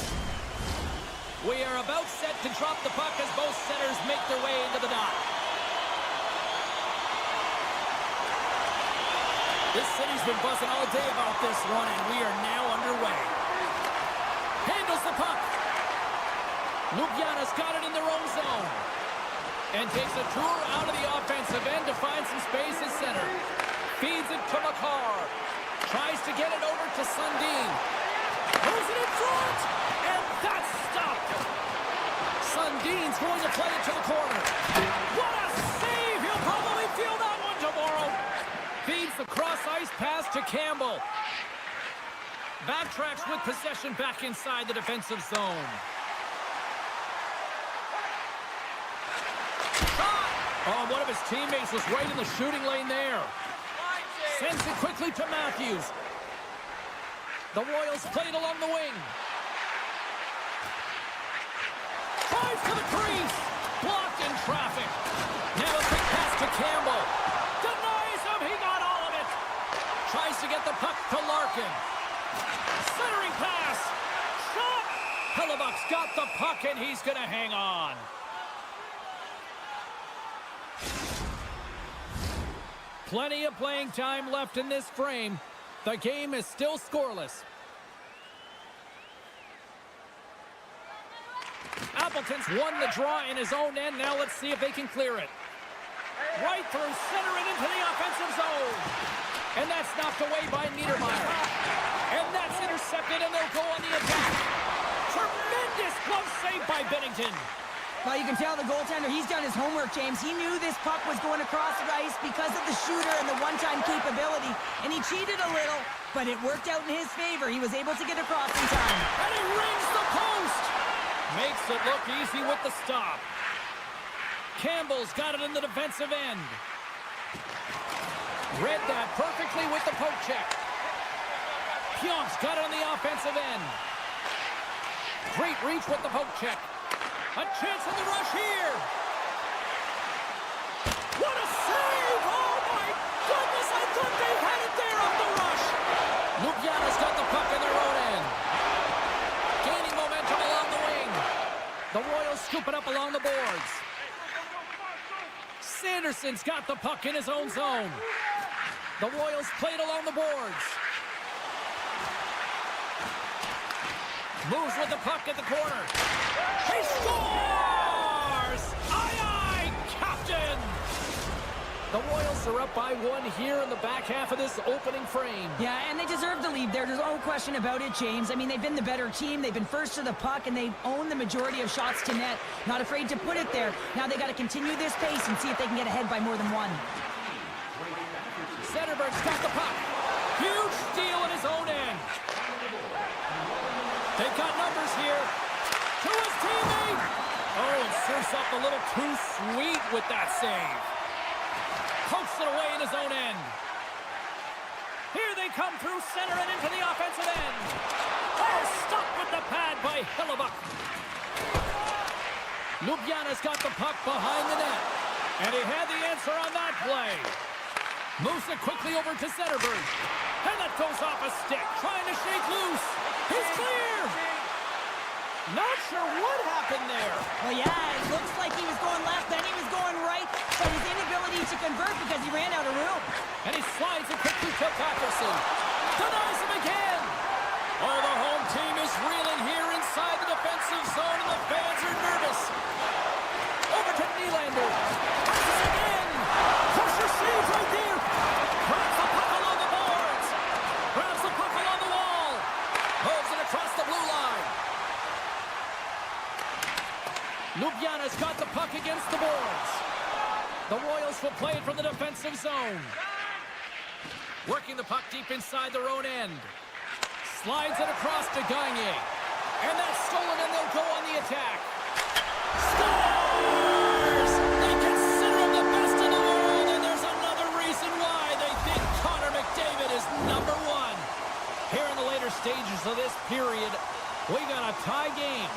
We are about set to drop the puck as both setters make their way into the dot. This city's been buzzing all day about this one, and we are now underway. Handles the puck. Ljubljana's got it in their own zone. And takes a tour out of the offensive end to find some space at center. Feeds it to Makar. Tries to get it over to Sundin. Moves it in front. And that's stopped. Sundin's going to play it to the corner. What a save! He'll probably feel that one tomorrow. Feeds the cross-ice pass to Campbell. Backtracks with possession back inside the defensive zone. Oh, one of his teammates was right in the shooting lane there. Sends it quickly to Matthews. The Royals played along the wing. Drives to the crease. Blocked in traffic. Now a quick pass to Campbell. Denies him. He got all of it. Tries to get the puck to Larkin. Centering pass. Shot. Hellebuck's got the puck, and he's going to hang on. Plenty of playing time left in this frame. The game is still scoreless. Appleton's won the draw in his own end. Now let's see if they can clear it. Right through center and into the offensive zone. And that's knocked away by Niedermeyer. And that's intercepted, and they'll go on the attack. Tremendous glove save by Bennington. Well, you can tell the goaltender, he's done his homework, James. He knew this puck was going across the ice because of the shooter and the one-time capability, and he cheated a little, but it worked out in his favor. He was able to get across in time. And he rings the post! Makes it look easy with the stop. Campbell's got it in the defensive end. Read that perfectly with the poke check. Pionk's got it on the offensive end. Great reach with the poke check. A chance in the rush here. What a save! Oh, my goodness! I thought they had it there off the rush. Ljubljana's got the puck in their own end. Gaining momentum along the wing. The Royals scoop it up along the boards. Sanderson's got the puck in his own zone. The Royals played along the boards. Moves with the puck at the corner. He scores! Aye, aye, Captain! The Royals are up by one here in the back half of this opening frame. Yeah, and they deserve the lead there. There's no question about it, James. I mean, they've been the better team. They've been first to the puck, and they've owned the majority of shots to net. Not afraid to put it there. Now they got to continue this pace and see if they can get ahead by more than one. Zetterberg's got the puck. Huge steal in his own end. They've got numbers here. To his teammate. Oh, and serves up a little too sweet with that save. Pokes it away in his own end. Here they come through center and into the offensive end. Oh, stopped with the pad by Hellebuck. Ljubljana's got the puck behind the net. And he had the answer on that play. Moves it quickly over to Zetterberg. And that goes off a stick. Trying to shake loose. He's clear. Not sure what happened there. Well, yeah, it looks like he was going left, then he was going right. But his inability to convert because he ran out of room. And he slides it quickly to Patterson. Denies him again. Oh, the home team is reeling here inside the defensive zone, and the fans are nervous. Over to Nylander. Passes again. Crusher saves right there. Grabs the puck along the boards. Grabs the puck along the wall. Moves it across the blue line. Ljubljana's got the puck against the boards. The Royals will play it from the defensive zone. Working the puck deep inside their own end. Slides it across to Gagne. And that's stolen, and they'll go on the attack. Scores! They consider him the best in the world, and there's another reason why they think Connor McDavid is number one. Here in the later stages of this period, we got a tie game.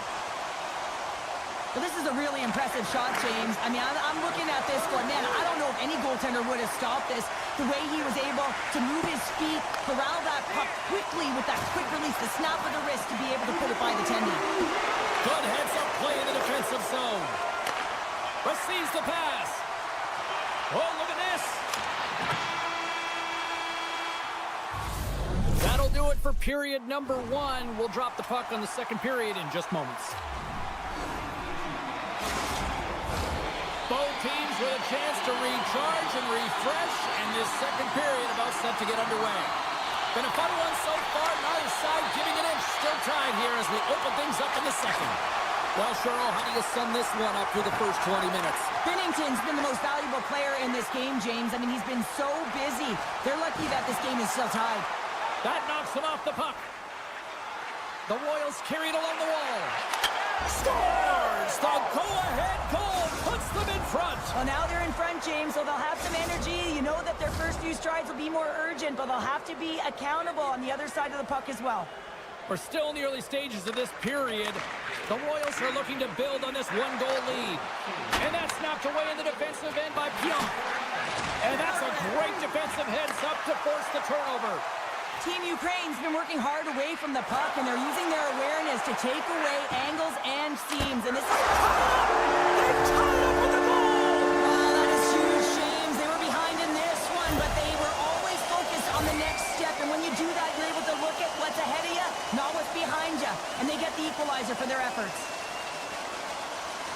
Well, this is a really impressive shot, James. I mean, I'm looking at this going, man, I don't know if any goaltender would have stopped this. The way he was able to move his feet, corral that puck quickly with that quick release, the snap of the wrist to be able to put it by the tendy. Good heads-up play in the defensive zone. Receives the pass. Oh, look at this. That'll do it for period number 1. We'll drop the puck on the second period in just moments. Both teams with a chance to recharge and refresh, and this second period about set to get underway. Been a fun one so far, neither side giving an inch. Still tied here as we open things up in the second. Well, Cheryl, how do you sum this one up through the first 20 minutes? Binnington's been the most valuable player in this game, James. I mean, he's been so busy. They're lucky that this game is still tied. That knocks him off the puck. The Royals carry it along the wall. Scores! The go-ahead goal puts them in front. Well, now they're in front, James, so they'll have some energy. You know that their first few strides will be more urgent, but they'll have to be accountable on the other side of the puck as well. We're still in the early stages of this period. The Royals are looking to build on this one-goal lead. And that's knocked away in the defensive end by Pionk. And that's a great defensive heads-up to force the turnover. Team Ukraine's been working hard away from the puck, and they're using their awareness to take away angles and seams. And this is... They're tied up with the goal! Oh, that is huge, James. They were behind in this one, but they were always focused on the next step. And when you do that, you're able to look at what's ahead of you, not what's behind you. And they get the equalizer for their efforts.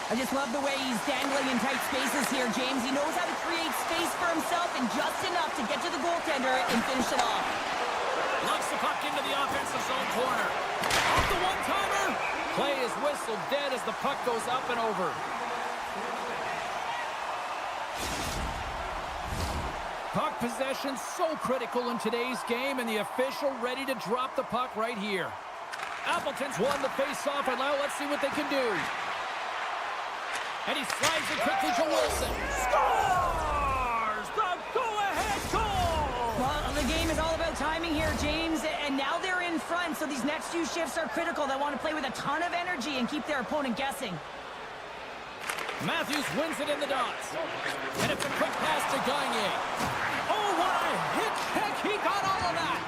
I just love the way he's dangling in tight spaces here, James. He knows how to create space for himself and just enough to get to the goaltender and finish it off. Knocks the puck into the offensive zone corner. Off the one-timer. Play is whistled dead as the puck goes up and over. Puck possession so critical in today's game, and the official ready to drop the puck right here. Appleton's won the face-off, and now let's see what they can do. And he slides it quickly to Wilson. Scores! The go-ahead goal! Well, the game is all about timing here, James, and now they're in front, so these next few shifts are critical. They want to play with a ton of energy and keep their opponent guessing. Matthews wins it in the dots. And it's a quick pass to Gagne. Oh, what a hit check. He got all of that.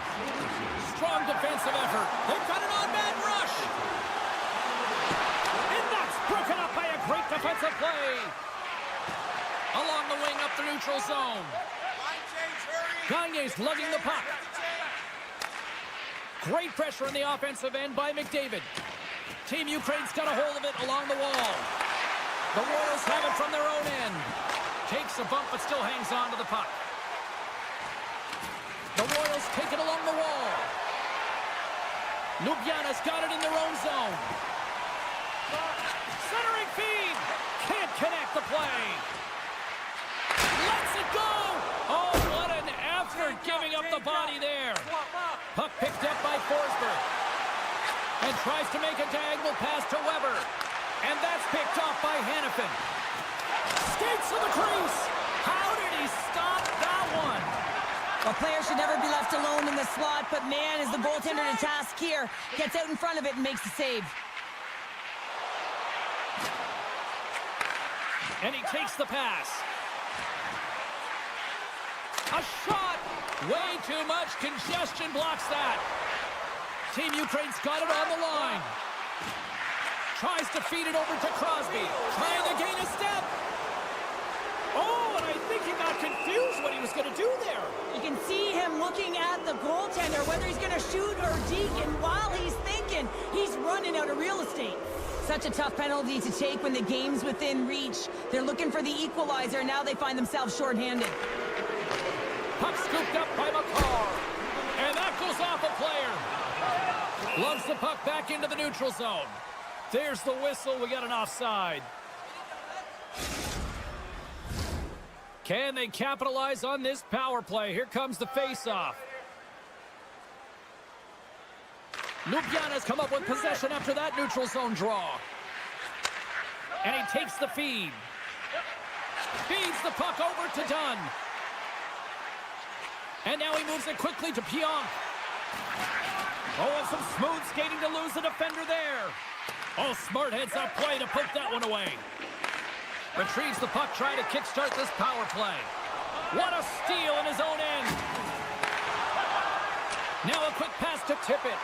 Strong defensive effort. They've got an on-man rush. And that's broken up by a great defensive play. Along the wing up the neutral zone. Gagne's lugging the puck. Great pressure in the offensive end by McDavid. Team Ukraine's got a hold of it along the wall. The Royals have it from their own end. Takes a bump but still hangs on to the puck. The Royals take it along the wall. Ljubljana's got it in their own zone. Centering feed. Can't connect the play. Lets it go. Oh, what an effort giving up the body there. Puck picked up by Forsberg. And tries to make a diagonal pass to Weber. And that's picked off by Hannafin. Skates to the crease. How did he stop that one? A player should never be left alone in the slot, but man, is the goaltender to task here. Gets out in front of it and makes the save. And he takes the pass. A shot. Way too much congestion blocks that. Team Ukraine's got it on the line. Tries to feed it over to Crosby. Trying to gain a step. Oh, and I think he got confused what he was going to do there. You can see him looking at the goaltender, whether he's going to shoot or deke, and while he's thinking, he's running out of real estate. Such a tough penalty to take when the game's within reach. They're looking for the equalizer, and now they find themselves shorthanded. Puck scooped up by McCarr. And that goes off a player. Loves the puck back into the neutral zone. There's the whistle. We got an offside. Can they capitalize on this power play? Here comes the face-off. Ljubljana's come up with possession after that neutral zone draw. And he takes the feed. Feeds the puck over to Dunn. And now he moves it quickly to Pionk. Oh, and some smooth skating to lose the defender there. Oh, smart heads up play to poke that one away. Retrieves the puck, trying to kickstart this power play. What a steal in his own end. Now a quick pass to tip it.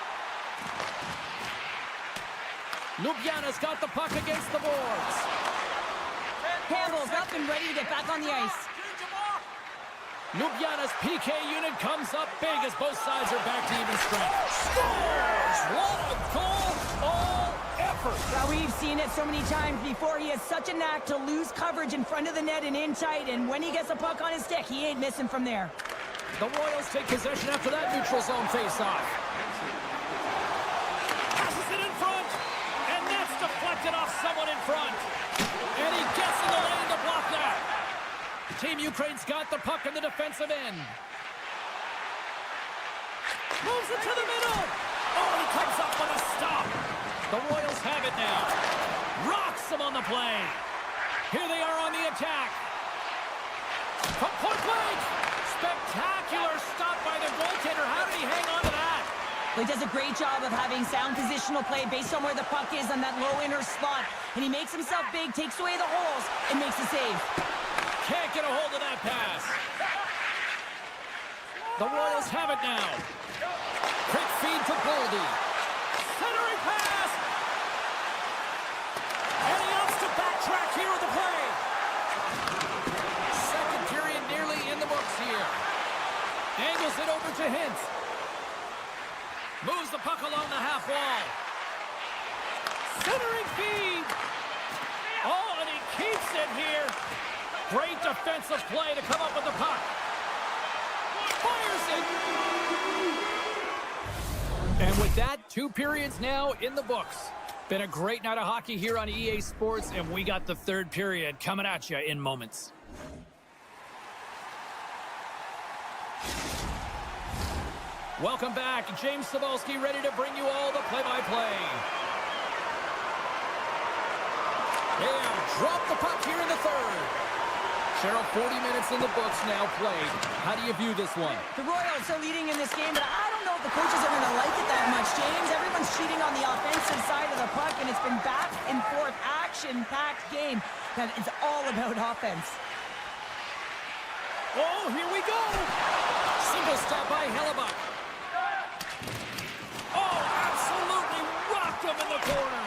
Ljubljana's got the puck against the boards. Campbell's up and ready to get back on the ice. Ljubljana's PK unit comes up big as both sides are back to even strength. Scores! What a goal! All effort! Well, we've seen it so many times before. He has such a knack to lose coverage in front of the net and in tight, and when he gets the puck on his stick, he ain't missing from there. The Royals take possession after that neutral zone face-off. Passes it in front, and that's deflected off someone in front. And he gets in the lane to block that. Team Ukraine's got the puck in the defensive end. Moves it to the middle. Oh, he comes up with a stop. The Royals have it now. Rocks him on the play. Here they are on the attack. From point blank. Spectacular stop by the goaltender. How did he hang on to that? He does a great job of having sound positional play based on where the puck is on that low inner slot. And he makes himself big, takes away the holes, and makes a save. Can't get a hold of that pass. The Royals have it now. Quick feed to Goldie. Centering pass. And he opts to backtrack here with the play. Second period nearly in the books here. Angles it over to Hintz. Moves the puck along the half wall. Centering feed. Oh, and he keeps it here. Great defensive play to come up with the puck. Fires it. And with that, 2 periods now in the books. Been a great night of hockey here on EA Sports, and we got the third period coming at you in moments. Welcome back. James Cebulski ready to bring you all the play-by-play. They have dropped the puck here in the third. Cheryl, 40 minutes in the books now played. How do you view this one? The Royals are leading in this game, but I don't know if the coaches are going to like it that much, James. Everyone's cheating on the offensive side of the puck, and it's been back and forth, action-packed game. And it's all about offense. Oh, here we go! Single stop by Hellebuck. Oh, absolutely rocked him in the corner.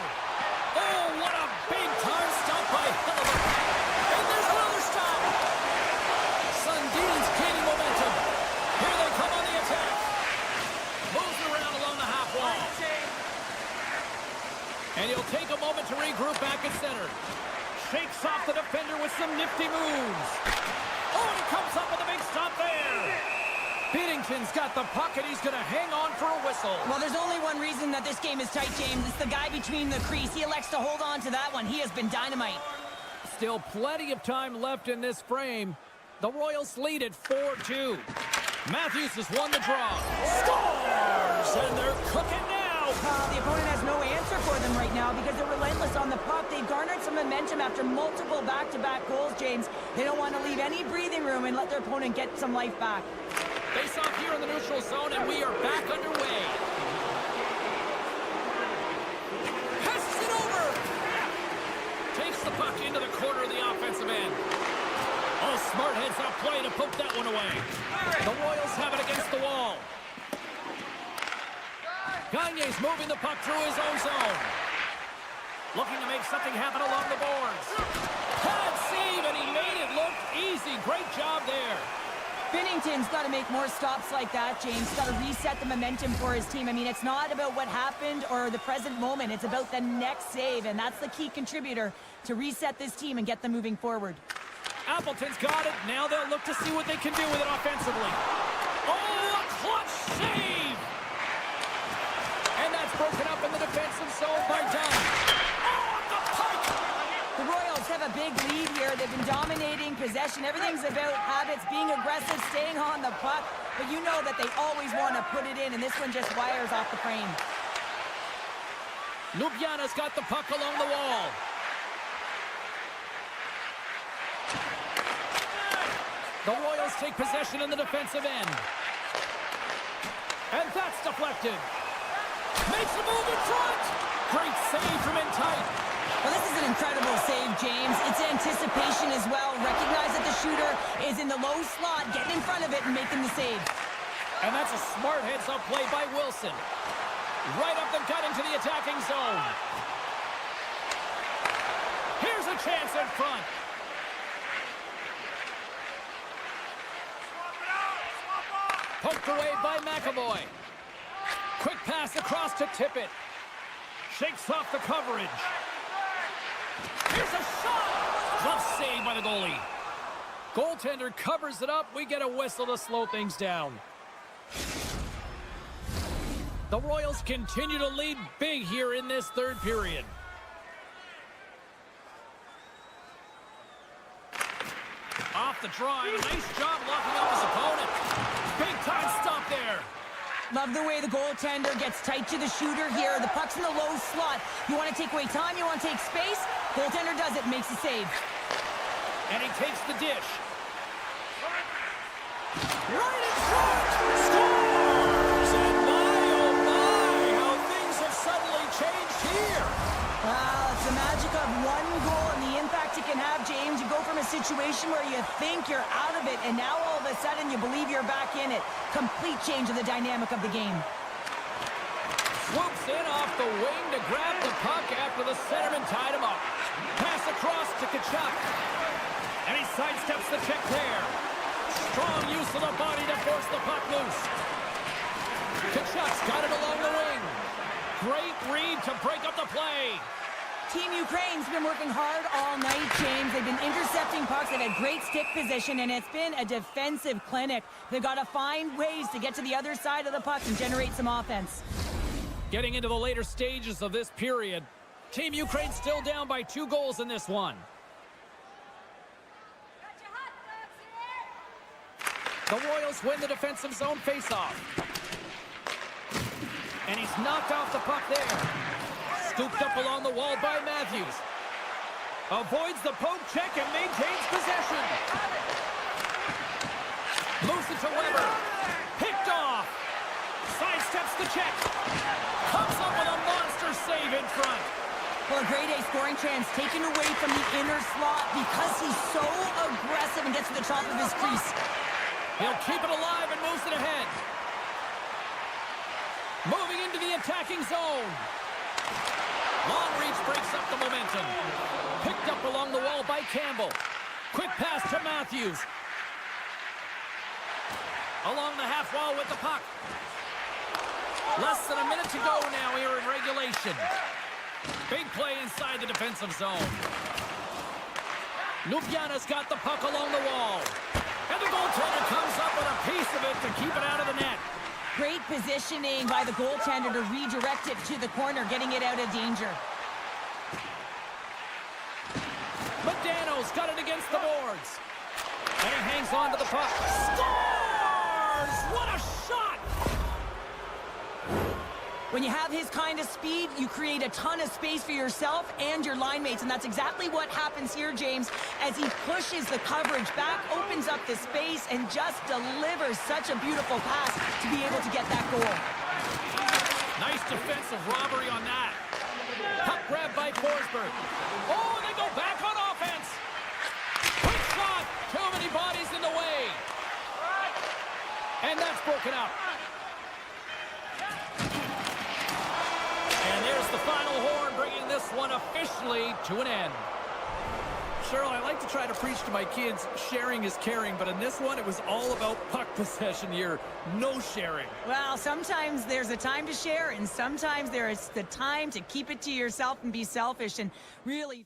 Oh, what a big-time stop by Hellebuck. And there's another stop. Sundin's gaining momentum. Here they come on the attack. Moves around along the half wall. And he'll take a moment to regroup back at center. Shakes off the defender with some nifty moves. Oh, and he comes up with a big stop there. Binnington's got the puck, and he's going to hang on for a whistle. Well, there's only one reason that this game is tight, James. It's the guy between the crease. He elects to hold on to that one. He has been dynamite. Still plenty of time left in this frame. The Royals lead it 4-2. Matthews has won the draw. Scores! And they're cooking now. The opponent has no answer for them right now because they're relentless on the puck. They've garnered some momentum after multiple back-to-back goals, James. They don't want to leave any breathing room and let their opponent get some life back. Face off here in the neutral zone, and we are back underway. Passes it over. Takes the puck into the corner of the offensive end. Oh, smart heads up play to poke that one away. The Royals have it against the wall. Gagne's moving the puck through his own zone. Looking to make something happen along the boards. Bad save, and he made it look easy. Great job there. Binnington's got to make more stops like that, James. Got to reset the momentum for his team. I mean, it's not about what happened or the present moment. It's about the next save, and that's the key contributor to reset this team and get them moving forward. Appleton's got it. Now they'll look to see what they can do with it offensively. Oh, a clutch save! And that's broken up in the defensive zone by Dunn. Oh, the pike! The Royals have a big lead here. They've been dominating possession. Everything's about habits, being aggressive, staying on the puck. But you know that they always want to put it in, and this one just wires off the frame. Ljubljana's got the puck along the wall. The Royals take possession in the defensive end. And that's deflected. Makes a move in front. Great save from in tight. Well, this is an incredible save, James. It's anticipation as well. Recognize that the shooter is in the low slot, getting in front of it and making the save. And that's a smart heads-up play by Wilson. Right up the gut into the attacking zone. Here's a chance in front. Poked away by McAvoy. Quick pass across to Tippett. Shakes off the coverage. Here's a shot! Tough save by the goalie. Goaltender covers it up. We get a whistle to slow things down. The Royals continue to lead big here in this third period. Off the draw, and a nice job locking up his opponent. Big time stop there. Love the way the goaltender gets tight to the shooter here. The puck's in the low slot. You want to take away time, you want to take space. Goaltender does it, makes the save. And he takes the dish. Right in front! Scores! And my, oh my, how things have suddenly changed here. Wow, it's the magic of one goal and the impact it can have, James. You go from a situation where you think you're out of it, and now all of a sudden you believe you're back in it. Complete change of the dynamic of the game. Swoops in off the wing to grab the puck after the centerman tied him up. Pass across to Tkachuk. And he sidesteps the check there. Strong use of the body to force the puck loose. Tkachuk's got it along the wing. Great read to break up the play. Team Ukraine's been working hard all night, James. They've been intercepting pucks. They've had great stick position, and it's been a defensive clinic. They've got to find ways to get to the other side of the puck and generate some offense. Getting into the later stages of this period, Team Ukraine still down by 2 goals in this one. The Royals win the defensive zone faceoff. And he's knocked off the puck there. Scooped up along the wall by Matthews. Avoids the poke check and maintains possession. Moves it to Weber. Picked off. Sidesteps the check. Comes up with a monster save in front. Well, a grade A scoring chance taken away from the inner slot because he's so aggressive and gets to the top of his crease. He'll keep it alive and moves it ahead. Moving into the attacking zone. Long reach breaks up the momentum. Picked up along the wall by Campbell. Quick pass to Matthews. Along the half wall with the puck. Less than a minute to go now here in regulation. Big play inside the defensive zone. Ljubljana's got the puck along the wall. And the goaltender comes up with a piece of it to keep it out of the net. Great positioning by the goaltender to redirect it to the corner, getting it out of danger. Modano's got it against the boards. And he hangs on to the puck. Scores! What a shot! When you have his kind of speed, you create a ton of space for yourself and your line mates, and that's exactly what happens here, James, as he pushes the coverage back, opens up the space, and just delivers such a beautiful pass to be able to get that goal. Nice defensive robbery on that. Puck grab by Forsberg. Oh, and they go back on offense. Quick shot. Too many bodies in the way. And that's broken up. And there's the final horn, bringing this one officially to an end. Cheryl, I like to try to preach to my kids, sharing is caring, but in this one, it was all about puck possession here. No sharing. Well, sometimes there's a time to share, and sometimes there is the time to keep it to yourself and be selfish and really...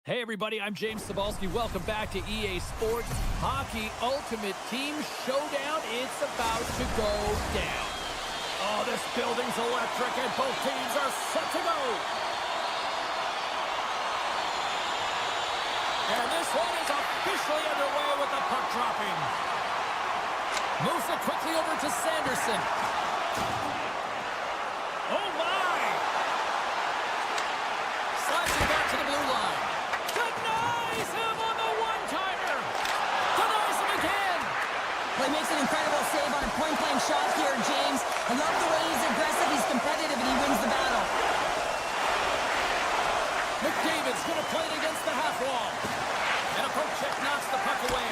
Hey everybody, I'm James Cebulski. Welcome back to EA Sports Hockey Ultimate Team Showdown. It's about to go down. Oh, this building's electric and both teams are set to go. And this one is officially underway with the puck dropping. Moves it quickly over to Sanderson. Oh my! Slides it back to the blue line. Denies him on the one-timer. Denies him again. Well, he makes an incredible save on a point-blank shot here, James. I love the way he's aggressive, he's competitive, and he wins the battle. McDavid's going to play it against the half wall. And a poke check knocks the puck away.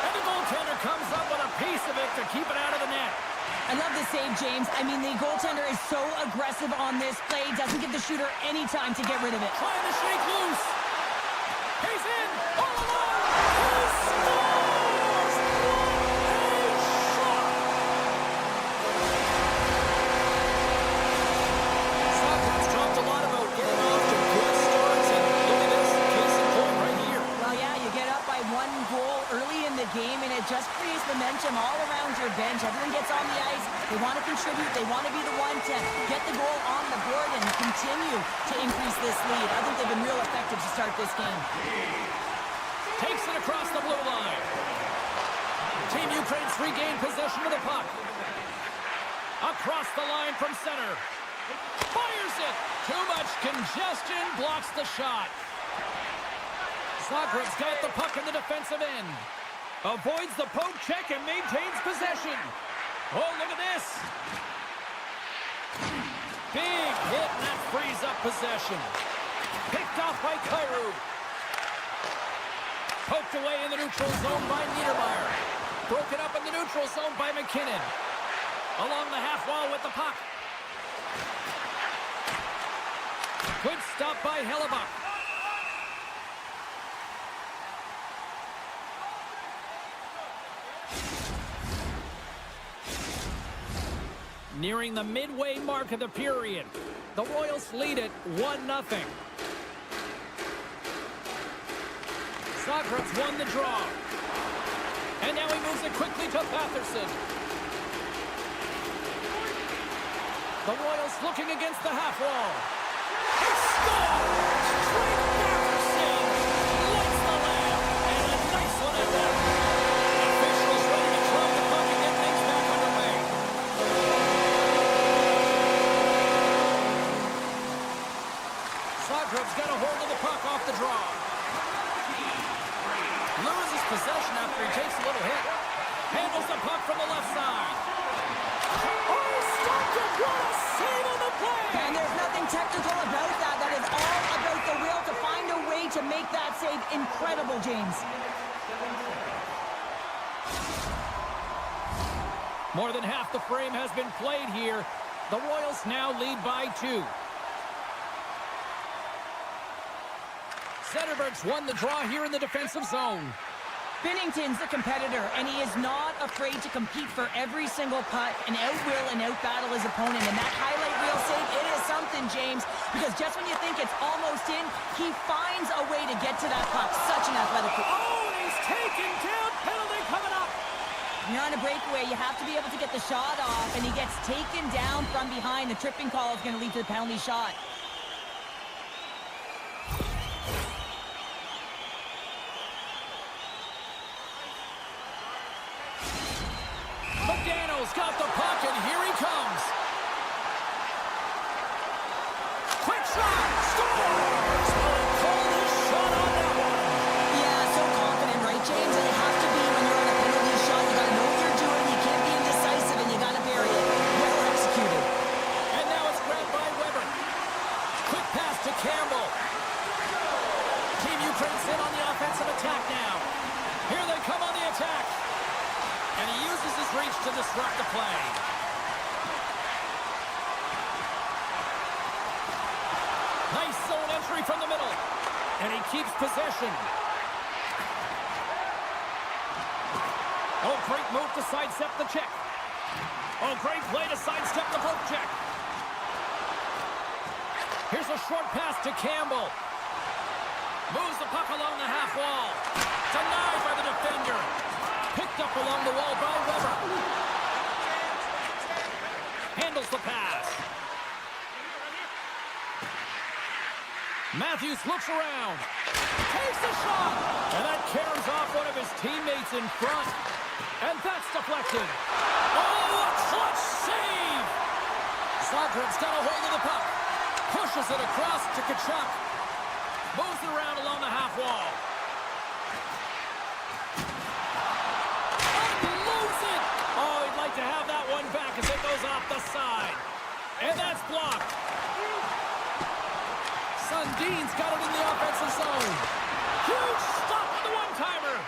And the goaltender comes up with a piece of it to keep it out of the net. I love the save, James. I mean, the goaltender is so aggressive on this play, doesn't give the shooter any time to get rid of it. Trying to shake loose. He's in. All alone. He scores. What a shot. Soccer's talked a lot about getting off to good starts. And look at this. Case in point right here. Well, yeah, you get up by 1 goal early in the game, and it just creates momentum all around your bench. Everyone gets on the ice. They want to contribute. They want to be the one to get the goal on the board and continue to increase this lead. I think they've been real effective to start this game. Takes it across the blue line. Team Ukraine's regained possession of the puck. Across the line from center. Fires it. Too much congestion. Blocks the shot. Zagreb's got the puck in the defensive end. Avoids the poke check and maintains possession. Oh, look at this. Big hit, and that frees up possession. Picked off by Kyrou. Poked away in the neutral zone by Niedermeyer. Broken up in the neutral zone by McKinnon. Along the half wall with the puck. Good stop by Hellebuck. Nearing the midway mark of the period. The Royals lead it 1-0. Zagreb's won the draw. And now he moves it quickly to Patterson. The Royals looking against the half wall. He scores! Straight Patterson! Lights the lamp! And a nice one at that. Officials ready to throw the puck and get things back underway. Zagreb's got a hold of the puck off the draw. Loses possession after he takes a little hit. Handles the puck from the left side. Oh, stopped it! What a save on the play! And there's nothing technical about that. That is all about the will to find a way to make that save incredible, James. More than half the frame has been played here. The Royals now lead by 2. Zetterberg's won the draw here in the defensive zone. Binnington's the competitor, and he is not afraid to compete for every single putt and out-will and out-battle his opponent. And that highlight reel save, it is something, James, because just when you think it's almost in, he finds a way to get to that puck. Such an athletic... Oh, he's taken down. Penalty coming up. When you're on a breakaway, you have to be able to get the shot off, and he gets taken down from behind. The tripping call is going to lead to the penalty shot. McDaniel's got the puck, and here he comes. Quick shot! Scores! Call his shot on that one. Yeah, so confident, right, James? And you have to be when you're on a penalty shot. You got to know what you're doing. You can't be indecisive, and you got to bury it. Well executed. And now it's grabbed by Weber. Quick pass to Campbell. Team Ukraine's in on the offensive attack now. Here they come on the attack. And he uses his reach to disrupt the play. Nice zone entry from the middle. And he keeps possession. Oh, great move to sidestep the check. Oh, great play to sidestep the poke check. Here's a short pass to Campbell. Moves the puck along the half wall. Denied by the defender. Picked up along the wall by Weber. Handles the pass. Matthews looks around. Takes the shot. And that carries off one of his teammates in front. And that's deflected. Oh, a clutch save! Zagreb's got a hold of the puck. Pushes it across to Tkachuk. Moves it around along the half wall. Unloads it! Oh, he'd like to have that one back as it goes off the side. And that's blocked. Sundin's got it in the offensive zone. Huge stop on the one-timer.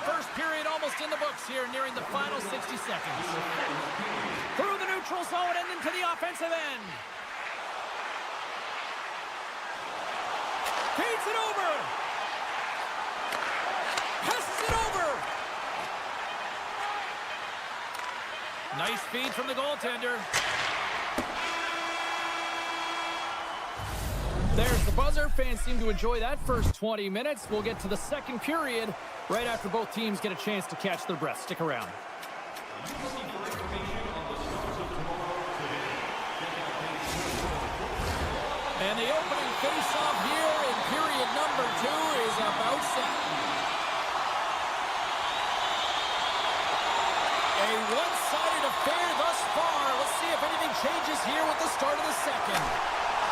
First period almost in the books here, nearing the final 60 seconds. Through the neutral zone and into the offensive end. Feeds it over. Passes it over. Nice feed from the goaltender. There's the buzzer. Fans seem to enjoy that first 20 minutes. We'll get to the second period right after both teams get a chance to catch their breath. Stick around. And the opening face-off here in period number 2 is about set. A one-sided affair thus far. Let's see if anything changes here with the start of the second.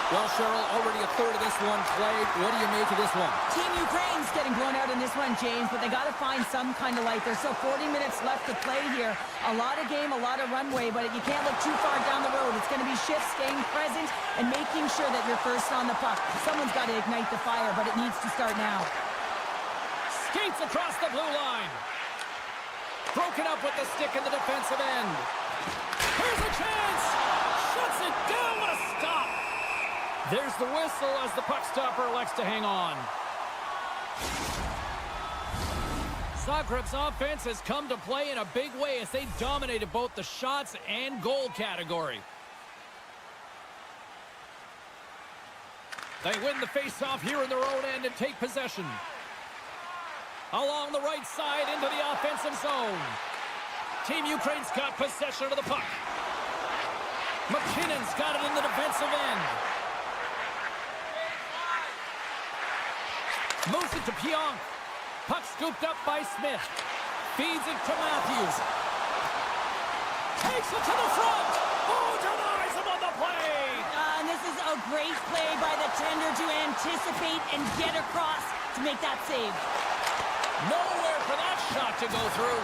Well, Cheryl, already a third of this one played. What do you make of this one? Team Ukraine's getting blown out in this one, James, but they got to find some kind of light. There's still 40 minutes left to play here. A lot of game, a lot of runway, but you can't look too far down the road. It's going to be shifts, staying present, and making sure that you're first on the puck. Someone's got to ignite the fire, but it needs to start now. Skates across the blue line. Broken up with the stick in the defensive end. Here's a chance. Shuts it down. What a stop. There's the whistle as the puck stopper elects to hang on. Zagreb's offense has come to play in a big way as they dominated both the shots and goal category. They win the face-off here in their own end and take possession. Along the right side into the offensive zone. Team Ukraine's got possession of the puck. McKinnon's got it in the defensive end. Moves it to Pionk. Puck scooped up by Smith. Feeds it to Matthews. Takes it to the front. Oh, denies him on the play. And this is a great play by the tender to anticipate and get across to make that save. Nowhere for that shot to go through.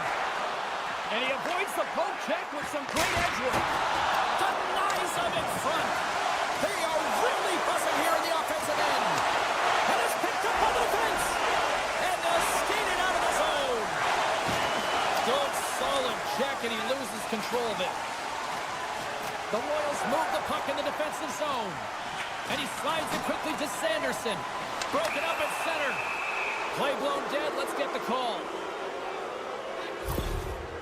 And he avoids the poke check with some great edge work. Denies him in front. They are really buzzing here in the offensive end. And it's picked up on the defense. And they'll skate it out of the zone. Good solid check, and he loses control of it. The Royals move the puck in the defensive zone. And he slides it quickly to Sanderson. Broken up at center. Play blown dead. Let's get the call.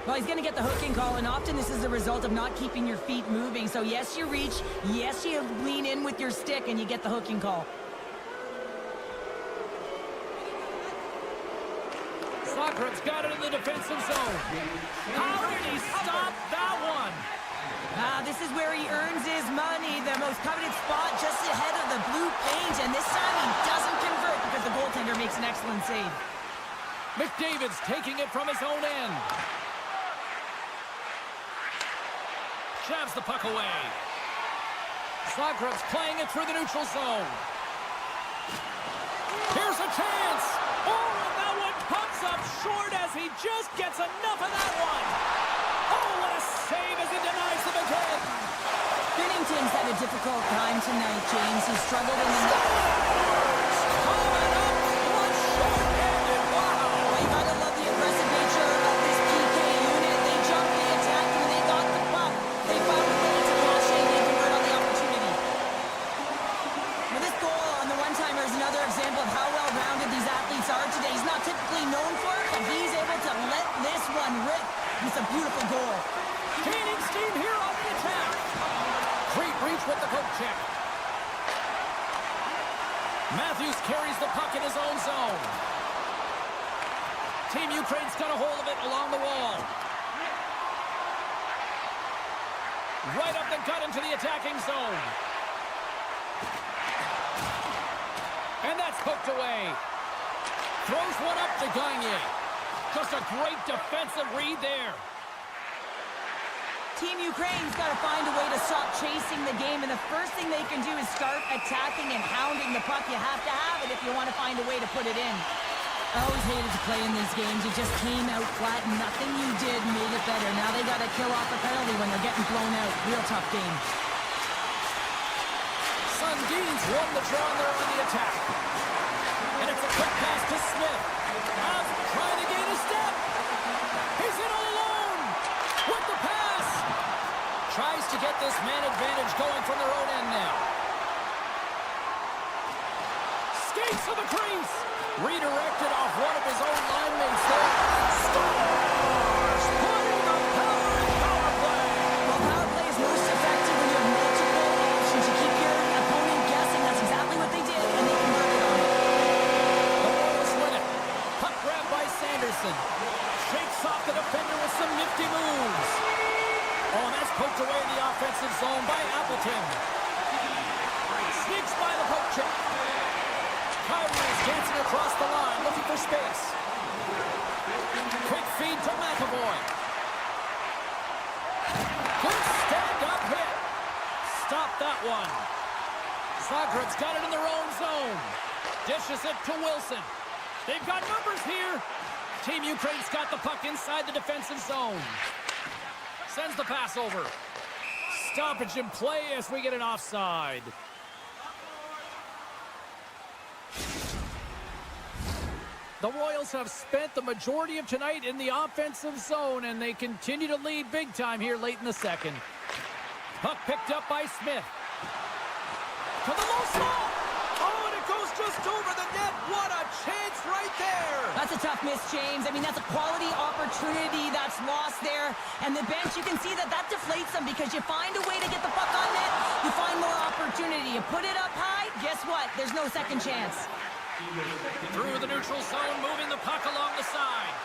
Well, he's going to get the hooking call, and often this is the result of not keeping your feet moving. So, yes, you reach. Yes, you lean in with your stick, and you get the hooking call. Zagreb's got it in the defensive zone. How did he stop that one? This is where he earns his money. The most coveted spot just ahead of the blue paint, and this time he doesn't convert because the goaltender makes an excellent save. McDavid's taking it from his own end. Shoves the puck away. Zagreb's playing it through the neutral zone. Here's a chance. Oh, and that one pops up short as he just gets enough of that one. Oh, what a save as he denies them again. Binnington's had a difficult time tonight, James. He struggled in the net. Coming up, one short-handed. Wow. Well, you gotta love the aggressive nature of this PK unit. They jumped, they attacked, when they got the puck, they found a way to cash in and convert on the opportunity. Now, this goal on the one-timer is another example of how well-rounded these athletes are today. He's not typically known for it, but he's able to let this one rip. It's a beautiful goal. Gaining steam here on the attack. Great reach with the poke check. Matthews carries the puck in his own zone. Team Ukraine's got a hold of it along the wall. Right up the gut into the attacking zone. And that's poked away. Throws one up to Gagne. Just a great defensive read there. Team Ukraine's got to find a way to stop chasing the game, and the first thing they can do is start attacking and hounding the puck. You have to have it if you want to find a way to put it in. I always hated to play in these games. You just came out flat, and nothing you did made it better. Now they got to kill off a penalty when they're getting blown out. Real tough game. Sundin's won the draw and they're on the attack. And it's a quick pass to Smith. Up, trying to gain a step. He's in all alone with the pass. Tries to get this man advantage going from their own end now. Skates to the crease. Redirected off one of his own linemates there. Scores! Putting the power in power play. Well, power play is most effective when you have multiple options. You keep your opponent guessing. That's exactly what they did, and they converted on it. The Royals win it. Puck grab by Sanderson. Shakes off the defender with some nifty moves. Oh, and that's poked away in the offensive zone by Appleton. Sneaks by the poke check. Kyrie is dancing across the line, looking for space. Quick feed to McAvoy. Good stand-up hit. Stop that one. Zagreb's got it in their own zone. Dishes it to Wilson. They've got numbers here. Team Ukraine's got the puck inside the defensive zone. Sends the pass over. Stoppage in play as we get an offside. The Royals have spent the majority of tonight in the offensive zone, and they continue to lead big time here late in the second. Puck picked up by Smith. To the low slot. Oh, and it goes just over the net. What a chance right there. That's a tough miss, James. I mean, that's a quality opportunity that's lost there. And the bench, you can see that deflates them because you find a way to get the puck on net, you find more opportunity. You put it up high, guess what? There's no second chance. Through the neutral zone, moving the puck along the side.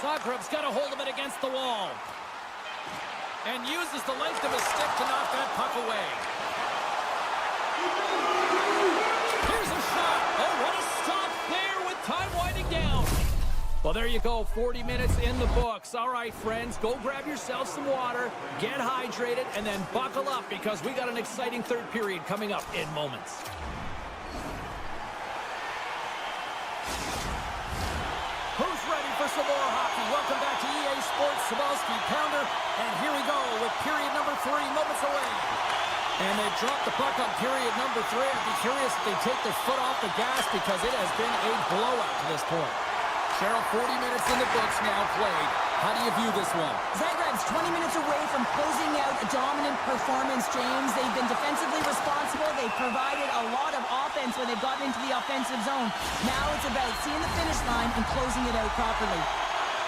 Zagreb's got a hold of it against the wall. And uses the length of his stick to knock that puck away. Here's a shot. Oh, what a stop there with time winding down. Well, there you go. 40 minutes in the books. All right, friends, go grab yourself some water, get hydrated, and then buckle up because we got an exciting third period coming up in moments. Who's ready for some more hockey? Welcome back to EA Sports Sabalski Pounder. And here we go with period number 3, moments away. And they dropped the puck on period number 3. I'd be curious if they take their foot off the gas because it has been a blowout to this point. Cheryl, 40 minutes in the books now played. How do you view this one? Zagreb's 20 minutes away from closing out a dominant performance, James. They've been defensively responsible. They've provided a lot of offense when they've gotten into the offensive zone. Now it's about seeing the finish line and closing it out properly.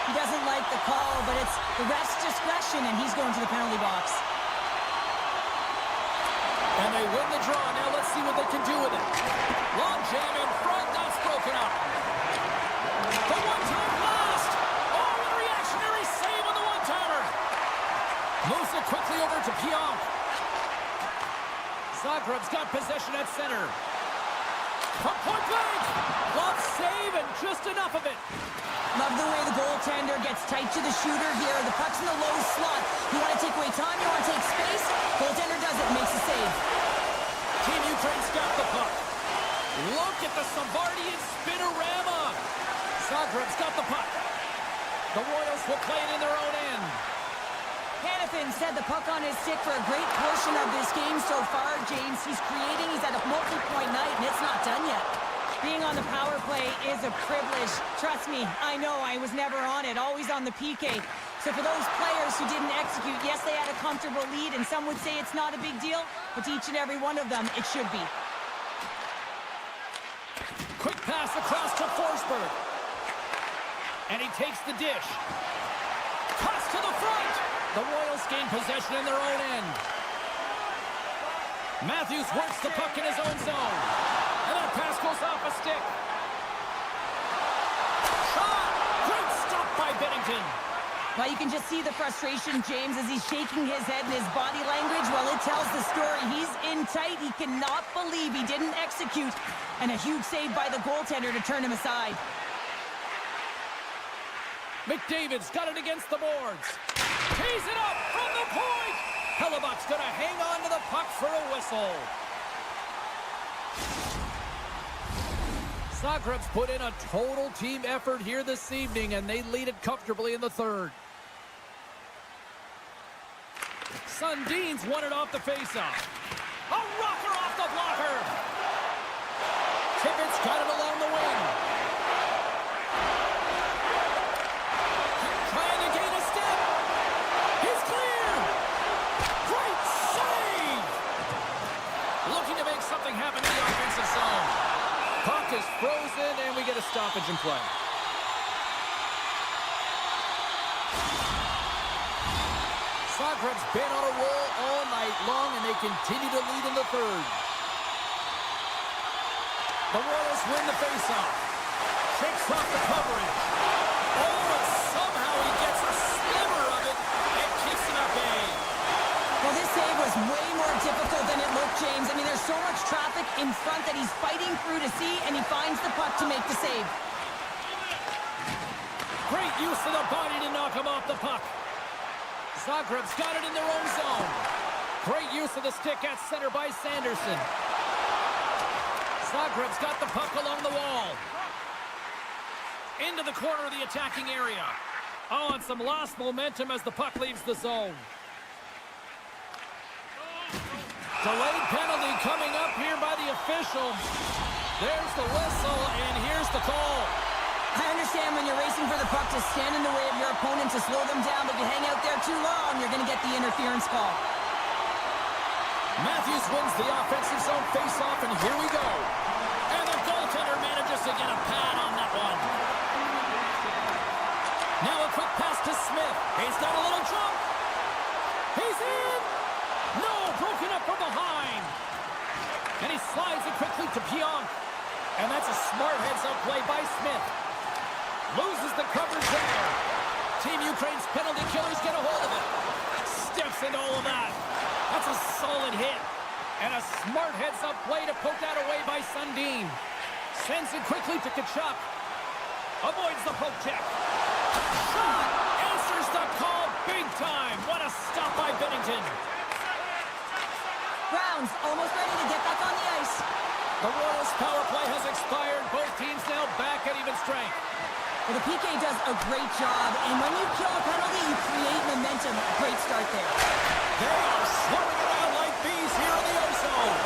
He doesn't like the call, but it's the ref's discretion, and he's going to the penalty box. And they win the draw. Now let's see what they can do with it. Long jam in front. That's broken up. The one-time blast. Oh, what a reactionary save on the one-timer. Moves it quickly over to Pionk. Zagreb's got possession at center. From point blank. Glove save and just enough of it. Love the way the goaltender gets tight to the shooter here. The puck's in the low slot. You want to take away time, you want to take space. Goaltender does it, makes a save. Team Ukraine's got the puck. Look at the Savardian spinorama. Zagreb's got the puck. The Royals will play it in their own end. Hanifin said the puck on his stick for a great portion of this game so far, James. He's creating, he's had a multi-point night, and it's not done yet. Being on the power play is a privilege. Trust me, I know I was never on it, always on the PK. So for those players who didn't execute, yes, they had a comfortable lead, and some would say it's not a big deal, but to each and every one of them, it should be. Quick pass across to Forsberg. And he takes the dish. Toss to the front. The Royals gain possession in their own end. Matthews works the puck in his own zone. And that pass goes off a stick. Shot! Great stop by Binnington. Well, you can just see the frustration, James, as he's shaking his head, and his body language, well, it tells the story. He's in tight. He cannot believe he didn't execute. And a huge save by the goaltender to turn him aside. McDavid's got it against the boards. Tees it up from the point. Hellebuck's going to hang on to the puck for a whistle. Zagreb's put in a total team effort here this evening, and they lead it comfortably in the third. Sundin's won it off the faceoff. A rocker off the blocker. Tippett's got it along the wing. Trying to gain a step. He's clear. Great save. Looking to make something happen in the offensive zone. Puck is frozen, and we get a stoppage in play. Zagreb's been on a roll all night long, and they continue to lead in the third. The Royals win the faceoff. Shakes off the coverage. Oh, and somehow he gets a sliver of it and keeps it at bay. Well, this save was way more difficult than it looked, James. I mean, there's so much traffic in front that he's fighting through to see, and he finds the puck to make the save. Great use of the body to knock him off the puck. Zagreb's got it in their own zone. Great use of the stick at center by Sanderson. Zagreb's got the puck along the wall. Into the corner of the attacking area. Oh, and some lost momentum as the puck leaves the zone. Delayed penalty coming up here by the official. There's the whistle, and here's the call. I understand when you're racing for the puck to stand in the way of your opponent to slow them down, but you hang out there too long, you're going to get the interference call. Matthews wins the offensive zone face-off, and here we go. And the goaltender manages to get a pad on that one. Now a quick pass to Smith. He's got a little jump. He's in. No, broken up from behind. And he slides it quickly to Pionk. And that's a smart heads-up play by Smith. Loses the coverage there. Team Ukraine's penalty killers get a hold of it. Steps into all of that. That's a solid hit. And a smart heads-up play to poke that away by Sundin. Sends it quickly to Tkachuk. Avoids the poke check. Shot! Answers the call big time. What a stop by Binnington. Browns almost ready to get back on the ice. The Royals' power play has expired. Both teams now back at even strength. Well, the PK does a great job, and when you kill a penalty, you create momentum. Great start there. They are swirling around like bees here in the ozone.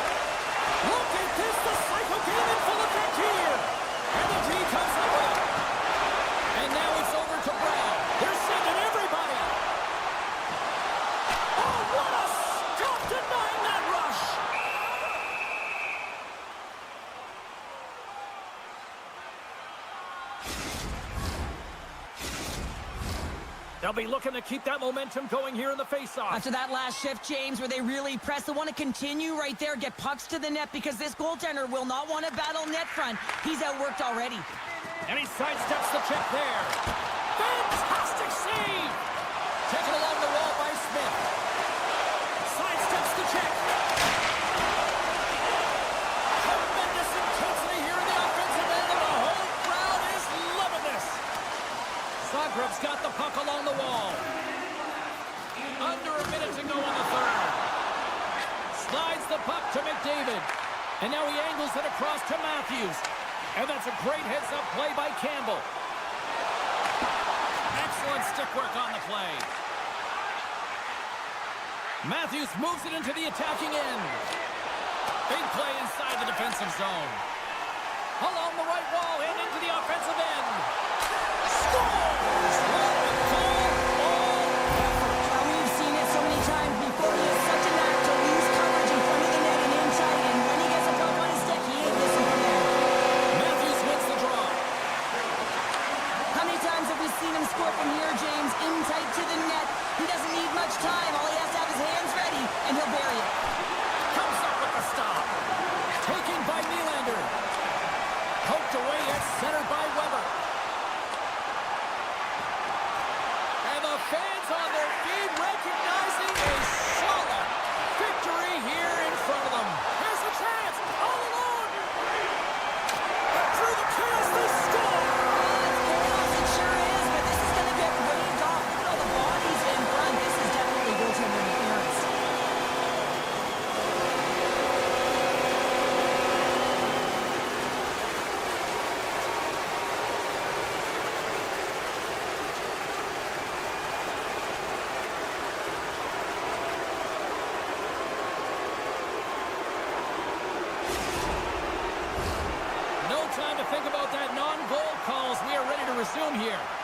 Look at this, the cycle game in full effect here. And the G comes up with it. And now it's over to Brown. They're sending everybody. Oh, what a stop denying that rush. They'll be looking to keep that momentum going here in the faceoff. After that last shift, James, where they really press, they want to continue right there, get pucks to the net, because this goaltender will not want to battle net front. He's outworked already. And he sidesteps the check there. Fantastic save! Taken along the wall by Smith. Sidesteps the check. Tremendous intensity here in the offensive end, and the whole crowd is loving this. Zagreb's got the puck along the wall. Under a minute to go in the third. Slides the puck to McDavid. And now he angles it across to Matthews. And that's a great heads-up play by Campbell. Excellent stick work on the play. Matthews moves it into the attacking end. Big play inside the defensive zone. Along the right wall and into the offensive end. Scores! Well, we've seen it so many times before. He has such a knack to lose coverage in front of the net and inside, and when he gets a puck on his stick, he ain't missing from there. Matthews wins the draw. How many times have we seen him score from here, James? In tight to the net. He doesn't need much time. All he has to have his hands ready, and he'll bury it. Comes up with think about that non-goal calls? We are ready to resume here.